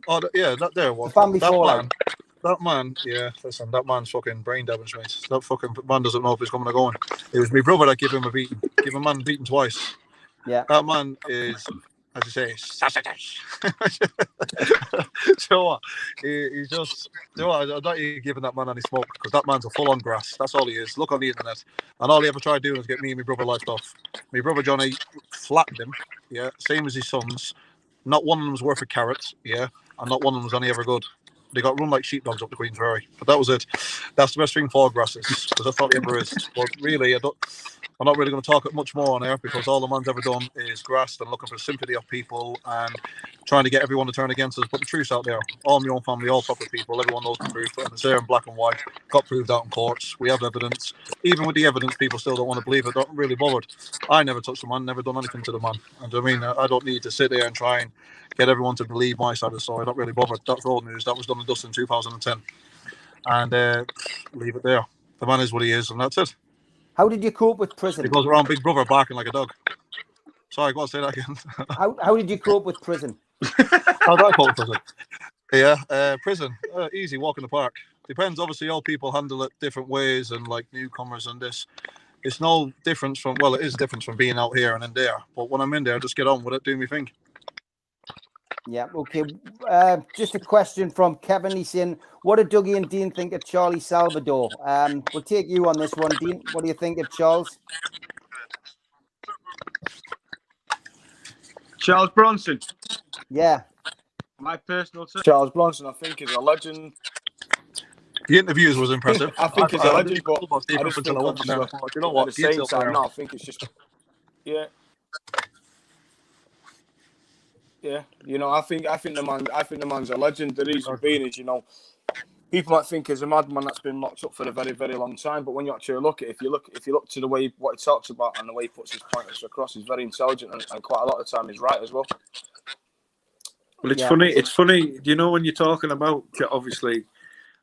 Oh, yeah, that there was. The family fallout. That man, yeah, listen, that man's fucking brain damage, mate. That fucking man doesn't know if he's coming or going. It was my brother that gave him a beating. Give a man beaten twice. Yeah. That man is, as you say, sausage. So what? He's just, I'm not even giving that man any smoke because that man's a full-on grass. That's all he is. Look on the internet. And all he ever tried doing was get me and my brother lifed off. My brother Johnny flattened him, yeah, same as his sons. Not one of them was worth a carrot, yeah, and not one of them was any ever good. They got run like sheepdogs up the Queensferry. But that was it. That's the best thing for grasses, because that's all it ever is. But really, I'm not really going to talk much more on air because all the man's ever done is grassed and looking for sympathy of people and trying to get everyone to turn against us. But the truth's out there. All my own family, all proper people, everyone knows the truth. And it's there in black and white. Got proved out in courts. We have evidence. Even with the evidence, people still don't want to believe it. Not really bothered. I never touched the man, never done anything to the man. And I mean, I don't need to sit there and try and get everyone to believe my side of the story. Not really bothered. That's old news. That was done and dusted in 2010. And leave it there. The man is what he is, and that's it. How did you cope with prison? Because we're on Big Brother barking like a dog. Sorry, go on, say that again. How did you cope with prison? How did I cope with prison? Yeah, prison. Easy, walk in the park. Depends, obviously, all people handle it different ways, and like newcomers and this. it's no difference from, well, it is different from being out here and in there. But when I'm in there, I just get on with it, do me thing. Yeah, okay. Just a question from Kevin. He's saying, what do Dougie and Dean think of Charlie Salvador? We'll take you on this one, Dean. What do you think of Charles? Charles Bronson. Yeah. My personal Charles Bronson, I think, is a legend. The interviews was impressive. I think he's a legend, but I just think, obviously, you know at what? the same time, no, I think it's just, yeah. Yeah, you know, I think the man's a legend. The reason being is, you know, people might think he's a madman that's been locked up for a very, very long time. But when you actually look at it, if you look to the way what he talks about and the way he puts his pointers across, he's very intelligent and quite a lot of the time he's right as well. Well, it's funny. It's funny. You know, when you're talking about, obviously,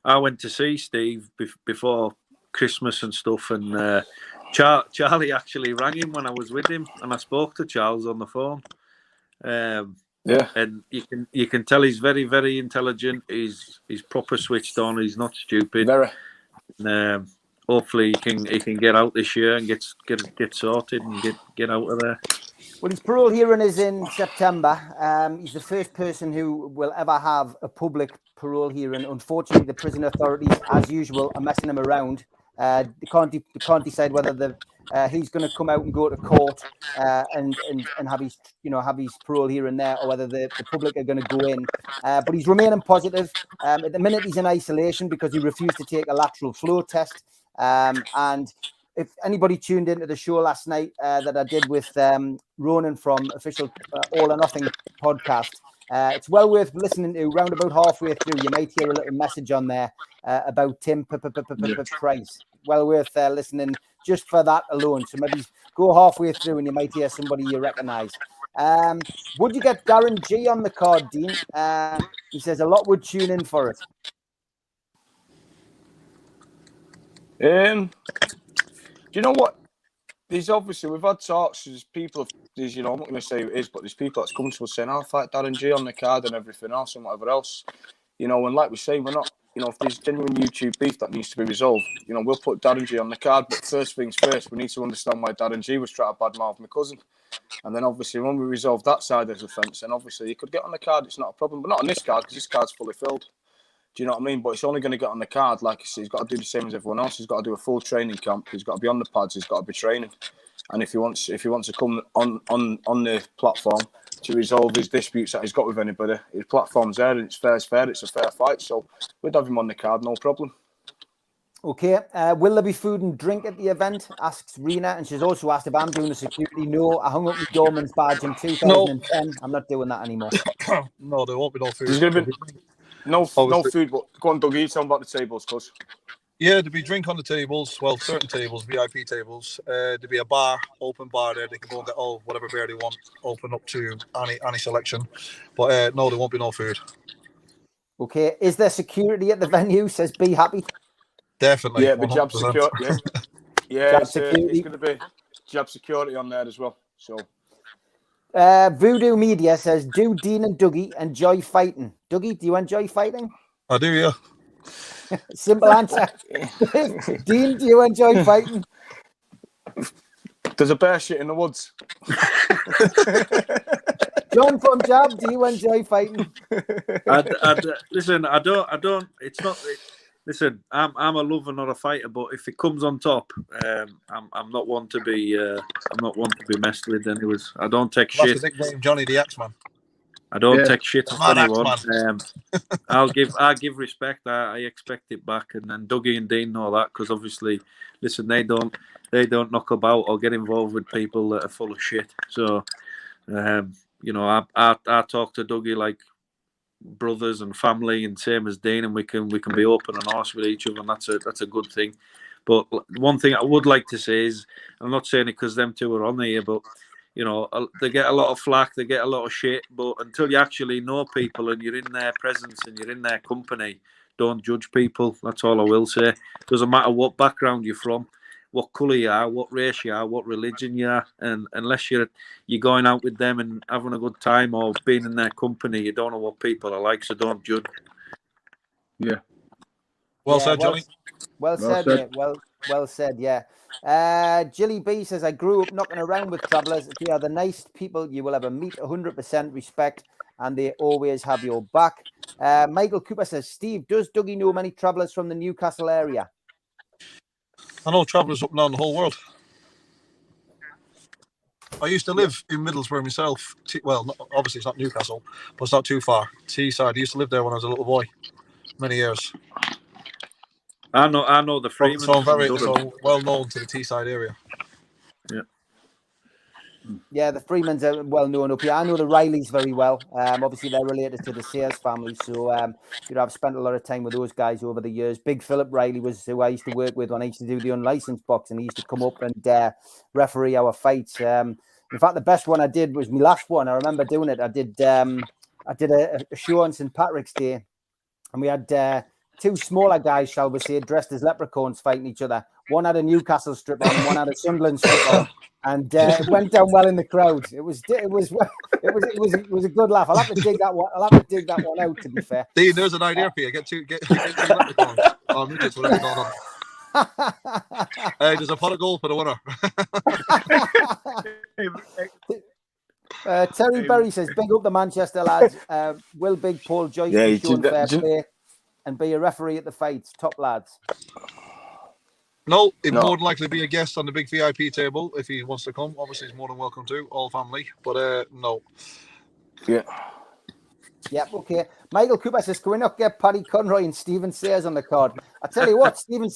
I went to see Steve before Christmas and stuff, and Charlie actually rang him when I was with him, and I spoke to Charles on the phone. Yeah, and you can tell he's very, very intelligent. He's proper switched on. He's not stupid. Very. Hopefully he can get out this year and get sorted and get out of there. Well, his parole hearing is in September. He's the first person who will ever have a public parole hearing. Unfortunately, the prison authorities, as usual, are messing him around. They can't decide whether he's going to come out and go to court and have his parole hearing there, or whether the public are going to go in. But he's remaining positive. At the minute, he's in isolation because he refused to take a lateral flow test. And if anybody tuned into the show last night that I did with Ronan from official All or Nothing podcast, it's well worth listening to. Round about halfway through, you might hear a little message on there about Tim Price. Well worth listening just for that alone. So maybe go halfway through and you might hear somebody you recognise. Would you get Darren G on the card, Dean? He says a lot would tune in for it. Do you know what? We've had talks. There's people, I'm not going to say who it is, but there's people that's come to us saying, I'll fight Darren G on the card and everything else and whatever else. You know, and like we say, we're not, you know, if there's genuine YouTube beef that needs to be resolved, you know, we'll put Darren G on the card. But first things first, we need to understand why Darren G was trying to badmouth my cousin. And then obviously when we resolve that side of the fence, then obviously he could get on the card. It's not a problem, but not on this card because this card's fully filled. Do you know what I mean? But it's only going to get on the card. Like I said, he's got to do the same as everyone else. He's got to do a full training camp. He's got to be on the pads. He's got to be training. And if he wants to come on the platform to resolve his disputes that he's got with anybody, his platform's there and it's fair as fair. It's a fair fight. So we'd have him on the card, no problem. Okay. Will there be food and drink at the event? Asks Rena. And she's also asked if I'm doing the security. No, I hung up my doorman's badge in 2010. No. I'm not doing that anymore. No, there won't be no food. There's going to be no food, but go on, Dougie, tell them about the tables, cuz. Yeah, there'll be drink on the tables. Well, certain tables, VIP tables. There'll be a bar, open bar there. They can go and get whatever beer they want, open up to any selection. But no, there won't be no food. Okay. Is there security at the venue? Says Be Happy. Definitely. Yeah, the jab security. Yeah, it's going to be jab security on there as well. So. Voodoo Media says, do Dean and Dougie enjoy fighting? Dougie, do you enjoy fighting? I do, yeah. Simple answer. Dean, do you enjoy fighting? There's a bear shit in the woods. John from Jab, do you enjoy fighting? Listen, I don't. It's not. Listen, I'm a lover, not a fighter. But if it comes on top, I'm not one to be. I'm not one to be messed with. Anyways, I don't take shit. That's the nickname, Johnny the Axeman. I don't take shit from anyone. I'll give respect. I expect it back. And then Dougie and Dean know that because obviously, listen, they don't knock about or get involved with people that are full of shit. So, you know, I talk to Dougie like brothers and family, and same as Dean, and we can be open and honest with each other, and that's a good thing. But one thing I would like to say is, I'm not saying it because them two are on here, but you know, they get a lot of flack, they get a lot of shit, but until you actually know people and you're in their presence and you're in their company, don't judge people. That's all I will say. Doesn't matter what background you're from, what colour you are, what race you are, what religion you are, and unless you're going out with them and having a good time or being in their company, you don't know what people are like, so don't judge. Yeah. Well said, Johnny. Well said, mate. Well said, yeah. Jilly B says, I grew up knocking around with travellers. They are the nice people you will ever meet, 100% respect, and they always have your back. Michael Cooper says, Steve, does Dougie know many travellers from the Newcastle area? I know travellers up and down the whole world. I used to live in Middlesbrough myself. Well, obviously it's not Newcastle, but it's not too far. Teesside. I used to live there when I was a little boy, many years. I know the Freemans. So I'm very well known to the Teesside area. Yeah. Yeah, the Freemans are well known up here. I know the Rileys very well. Obviously, they're related to the Sears family. So, I've spent a lot of time with those guys over the years. Big Philip Riley was who I used to work with when I used to do the unlicensed boxing. He used to come up and referee our fights. In fact, the best one I did was my last one. I remember doing it. I did a show on St. Patrick's Day, and we had two smaller guys, shall we say, dressed as leprechauns fighting each other. One had a Newcastle strip on, and one had a Sunderland strip on. And it went down well in the crowd. It was a good laugh. I'll have to dig that one. I'll have to dig that one out. To be fair, Dean, there's an idea for you. Get two leprechauns. Midgets, whatever going on. Hey, there's a pot of gold for the winner. Terry Berry says, "Big up the Manchester lads. Will Big Paul Joyce be shown fair play and be a referee at the fights? Top lads." No, he'd more than likely be a guest on the big VIP table if he wants to come. Obviously, he's more than welcome to, all family. But no. Yeah. Yep, okay. Michael Cooper says, can we not get Paddy Conroy and Stephen Sayers on the card? I tell you what, Stephen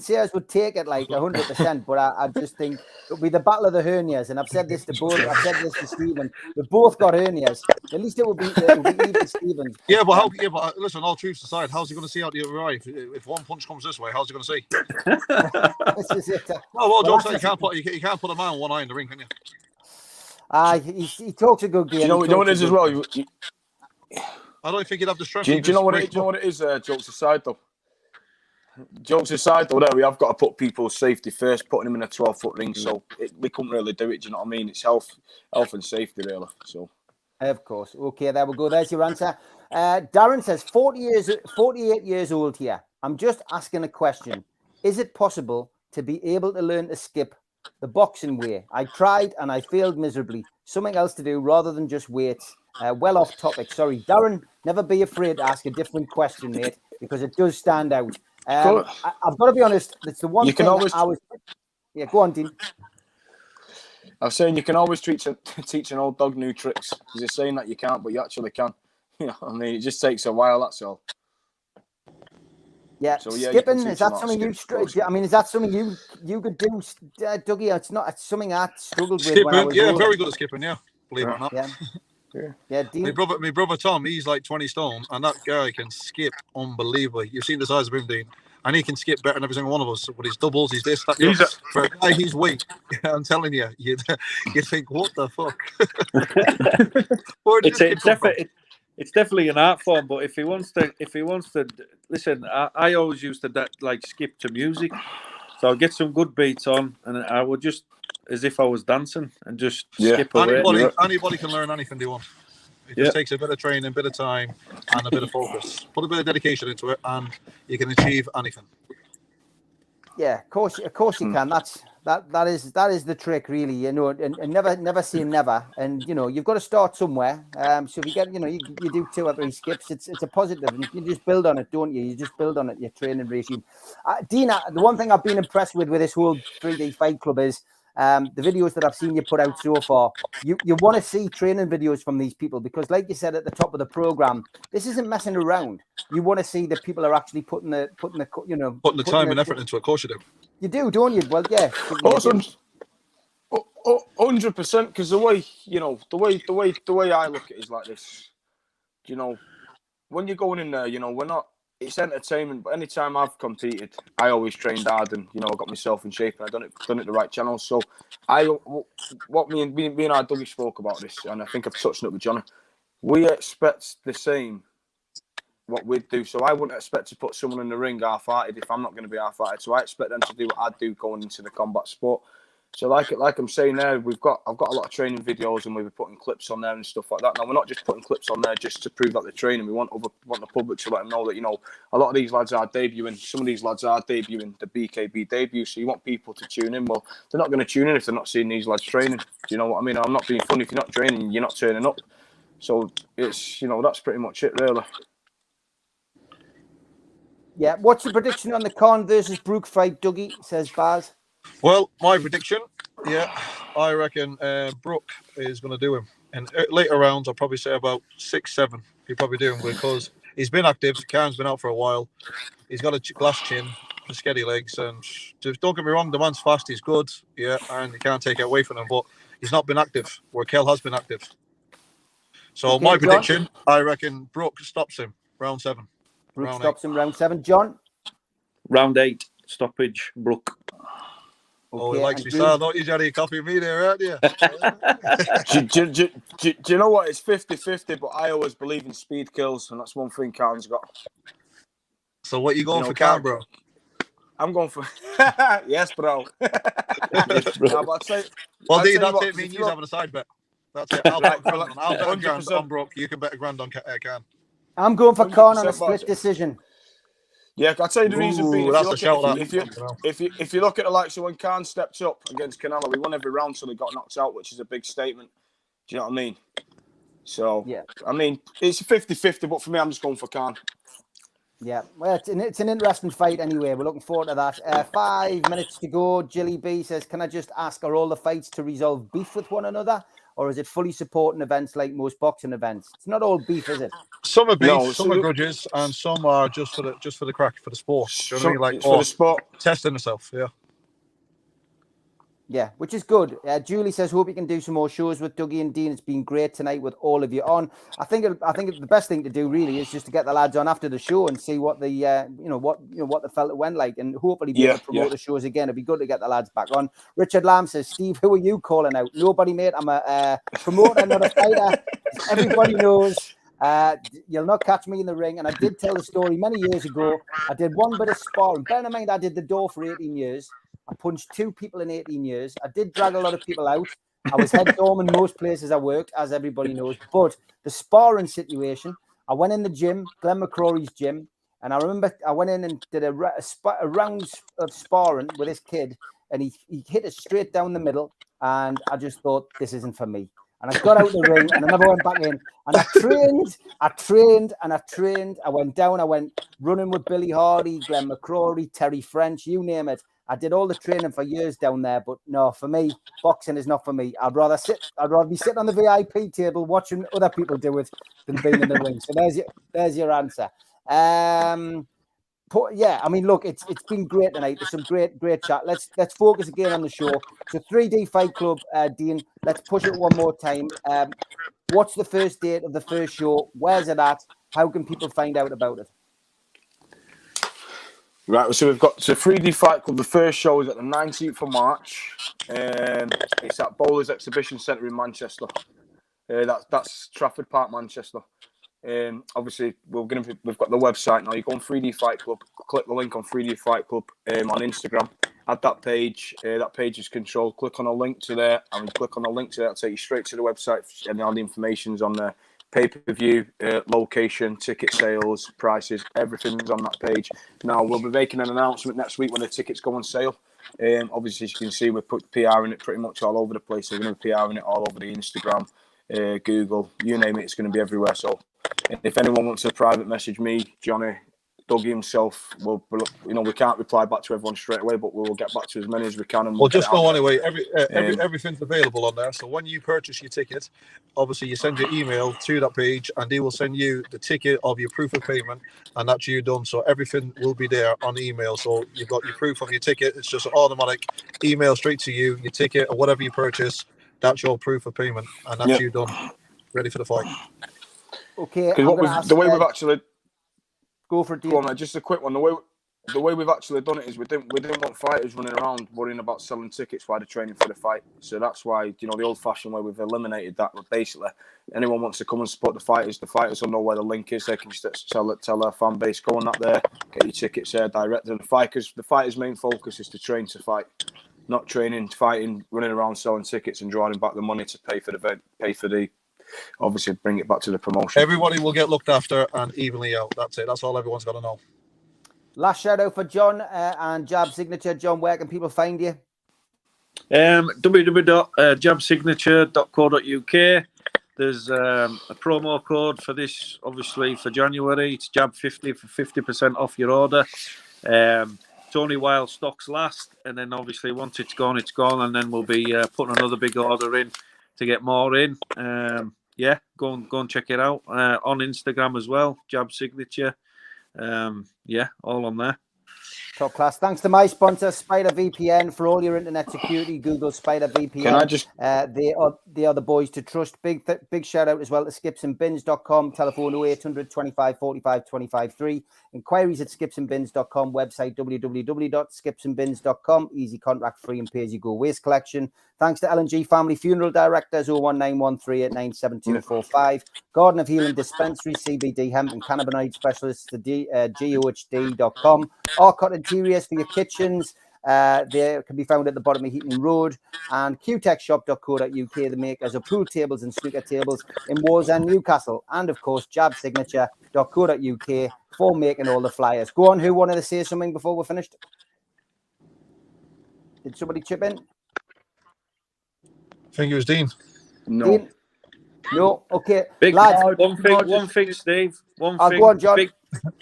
Sayers would take it like 100%, but I just think it'll be the battle of the hernias. And I've said this to both. I've said this to Stephen. We've both got hernias. At least it would be even Stephen. Yeah, but listen, all truths aside, how's he going to see out the other eye? If one punch comes this way, how's he going to see? This is it. Well, you can't put a man with one eye in the ring, can you? He talks a good game. You know what it is as well? I don't think he'd have the strength. Do you know what it is? Jokes aside, though. There we have got to put people's safety first, putting them in a 12-foot ring. So we couldn't really do it. Do you know what I mean? It's health and safety, really. So. Of course. Okay, there we go. There's your answer. Darren says, 48 years old here. I'm just asking a question. Is it possible to be able to learn to skip the boxing way? I tried and I failed miserably. Something else to do rather than just weights. Well off topic. Sorry, Darren, never be afraid to ask a different question, mate, because it does stand out. I've got to be honest. It's the one thing I was... Yeah, go on, Dean. I was saying you can always teach an old dog new tricks. Because you're saying that you can't, but you actually can. You know, I mean, it just takes a while, that's all. Yeah, so, skipping, is that something is that something you could do, Dougie? It's something I struggled with when I was older. Very good at skipping, yeah. Believe it or not. Yeah, Dean. My brother Tom, he's like 20 stone, and that guy can skip unbelievably. You've seen the size of him, Dean, and he can skip better than every single one of us. But his doubles, he's this, that. For a guy his weight, I'm telling you, you'd think, what the fuck? It's definitely an art form, but if he wants to listen, I always used to skip to music, so I'd get some good beats on, and I would just, as if I was dancing, and just skip away. Anybody can learn anything they want. It just takes a bit of training, a bit of time, and a bit of focus. Put a bit of dedication into it, and you can achieve anything. Yeah, of course you can. That is the trick, really. You know, and never say never. And you know, you've got to start somewhere. So if you get, you do 2 or 3 skips, it's a positive, and you just build on it, don't you? You just build on it. Your training regime. Dean, the one thing I've been impressed with this whole 3D Fight Club is the videos that I've seen you put out so far. You want to see training videos from these people because, like you said at the top of the program, this isn't messing around. You want to see that people are actually putting the time and effort into it. Of course you do. You do, don't you? Well, yeah. 100%. Because the way I look at it is like this. You know, when you're going in there, we're not. It's entertainment, but anytime I've competed, I always trained hard and, I got myself in shape and I done it the right channel. So what me and our Dougie spoke about this, and I think I've touched on it with Johnny, we expect the same what we'd do. So I wouldn't expect to put someone in the ring half-hearted if I'm not going to be half-hearted. So I expect them to do what I do going into the combat sport. So like I'm saying there, I've got a lot of training videos, and we'll be putting clips on there and stuff like that. Now we're not just putting clips on there just to prove that they're training. We want the public to let them know that, you know, a lot of these lads are debuting. Some of these lads are debuting the BKB debut. So you want people to tune in. Well, they're not going to tune in if they're not seeing these lads training. Do you know what I mean? I'm not being funny. If you're not training, you're not turning up. So it's, you know, that's pretty much it, really. Yeah. What's your prediction on the Khan versus Brook fight, Dougie? Says Baz. Well, my prediction, I reckon Brook is going to do him. And later rounds, I'll probably say about 6-7. He'll probably do him because he's been active. Khan's been out for a while. He's got a glass chin, sketty legs, and just don't get me wrong, the man's fast. He's good, and you can't take it away from him. But he's not been active, where Kel has been active. So Okay, my John? prediction, I reckon Brook stops him round 7. Brook stops him round 7. John? Round 8, stoppage, Brook. Oh, he likes me, so I thought you had a copy of me there, aren't you? do you know what? It's 50-50, but I always believe in speed kills, and that's one thing Khan's got. So what you going for, Khan, bro? I'm going for... Yes, bro. No, but that's it. Me and you having a side bet. That's it. I'll bet a grand on Brook. You can bet a grand on Khan. I'm going for Khan on a split decision. Yeah, I'll tell you the reason being. If you look at the likes of when Khan stepped up against Canelo, we won every round till he got knocked out, which is a big statement. Do you know what I mean? So, yeah. I mean, it's 50-50, but for me, I'm just going for Khan. Yeah, well, it's an interesting fight anyway. We're looking forward to that. 5 minutes to go. Jilly B says, can I just ask, are all the fights to resolve beef with one another? Or is it fully supporting events like most boxing events? It's not all beef, is it? Some are beef, some are grudges, and some are just for the crack, for the sport. Do you know what I mean? Like, for the sport, testing herself. Yeah, which is good. Julie says, hope you can do some more shows with Dougie and Dean. It's been great tonight with all of you on. I think the best thing to do really is just to get the lads on after the show and see what the what they felt it went like, and hopefully be able to promote the shows again. It'd be good to get the lads back on. Richard Lamb says, Steve, who are you calling out? Nobody, mate. I'm a promoter, not a fighter. Everybody knows. You'll not catch me in the ring. And I did tell the story many years ago. I did one bit of sparring. Bear in mind, I did the door for 18 years. I punched 2 people in 18 years. I did drag a lot of people out. I was head dorm in most places I worked, as everybody knows. But the sparring situation, I went in the gym, Glenn McCrory's gym, and I remember I went in and did a round of sparring with this kid, and he hit it straight down the middle, and I just thought, this isn't for me. And I got out the ring, and I never went back in. And I trained. I went down. I went running with Billy Hardy, Glenn McCrory, Terry French, you name it. I did all the training for years down there, but no, for me, boxing is not for me. I'd rather be sitting on the VIP table watching other people do it than being in the ring. So there's your answer. Yeah, I mean, look, it's been great tonight. There's some great chat. Let's focus again on the show. So 3D Fight Club, Dean, let's push it one more time. What's the first date of the first show? Where's it at? How can people find out about it? Right, so we've got 3D Fight Club. The first show is at the 19th of March. It's at Bowlers Exhibition Centre in Manchester. That's Trafford Park, Manchester. Obviously, we've got the website now. You go on 3D Fight Club, click the link on 3D Fight Club on Instagram. Add that page. That page is controlled. Click on a link to there, and when you click on the link to that, take you straight to the website, and all the information's on there. Pay-per-view, location, ticket sales, prices, everything's on that page. Now, we'll be making an announcement next week when the tickets go on sale. Obviously, as you can see, we've put PR in it pretty much all over the place. We're going to be PR in it all over the Instagram, Google, you name it, it's going to be everywhere. So if anyone wants to private message me, Johnny, Dougie himself, we can't reply back to everyone straight away, but we will get back to as many as we can. And well, just know anyway, everything's available on there. So when you purchase your ticket, obviously you send your email to that page, and they will send you the ticket of your proof of payment, and that's you done. So everything will be there on email. So you've got your proof of your ticket. It's just an automatic email straight to you, your ticket or whatever you purchase. That's your proof of payment, and that's you done, ready for the fight. Okay, the way we've actually. Go for it, Go on, mate. Just a quick one. The way we've actually done it is we didn't want fighters running around worrying about selling tickets while they're training for the fight. So that's why, the old-fashioned way we've eliminated that. But basically, anyone wants to come and support the fighters will know where the link is. They can just tell their fan base, go on that there, get your tickets there direct. And the fighters' main focus is to train to fight. not training, fighting, running around selling tickets and drawing back the money to pay for the obviously bring it back to the promotion. Everybody will get looked after and evenly out. That's it. That's all everyone's got to know. Last shout out for John and Jab Signature. John, where can people find you? www.jabsignature.co.uk. There's a promo code for this, obviously, for January. It's JAB50 for 50% off your order. It's only while stocks last, and then obviously once it's gone, and then we'll be putting another big order in to get more in. Yeah, go and check it out on Instagram as well, Jab Signature. Yeah, all on there. Top class. Thanks to my sponsor, Spider VPN, for all your internet security. Google Spider VPN. Can I just? They are the boys to trust. Big shout out as well to skipsandbins.com. Telephone 0800 25 45 25 3. Inquiries at skipsandbins.com. Website www.skipsandbins.com. Easy, contract free, and pay as you go waste collection. Thanks to L&G Family Funeral Directors, 01913897245. Garden of Healing Dispensary, CBD Hemp and Cannabinoid Specialists, the GOHD.com. Arcot Interiors for your kitchens. They can be found at the bottom of Heaton Road. And qtechshop.co.uk, the makers of pool tables and snooker tables in Wallsend, Newcastle. And of course, jabsignature.co.uk for making all the flyers. Go on, who wanted to say something before we're finished? Did somebody chip in? I think it was Dean. No. Dean? No? Okay. Big, Lads, one thing, Steve. One thing. Go on, John.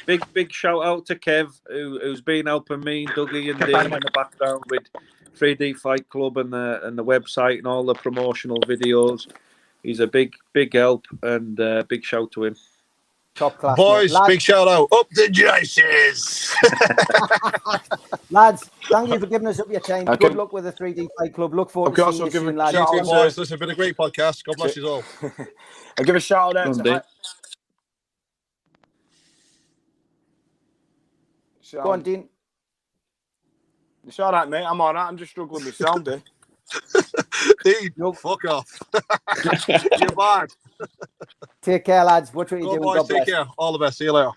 Big shout out to Kev, who's been helping me, Dougie, and Dean in the background with 3D Fight Club and the website and all the promotional videos. He's a big help, and big shout to him. Top class. Boys, Lads, big shout out. Up the Joyces. Lads, thank you for giving us up your time. Good luck with the 3D Fight Club. Look forward to seeing you soon, lads. Shout out, boys. This has been a great podcast. God bless you all. I'll give a shout out to Go on, Dean. It's all right, mate. I'm all right. I'm just struggling with sounding. Dean, fuck off. You're bad. Take care, lads. What are you doing? Boys, take care. All the best. See you later.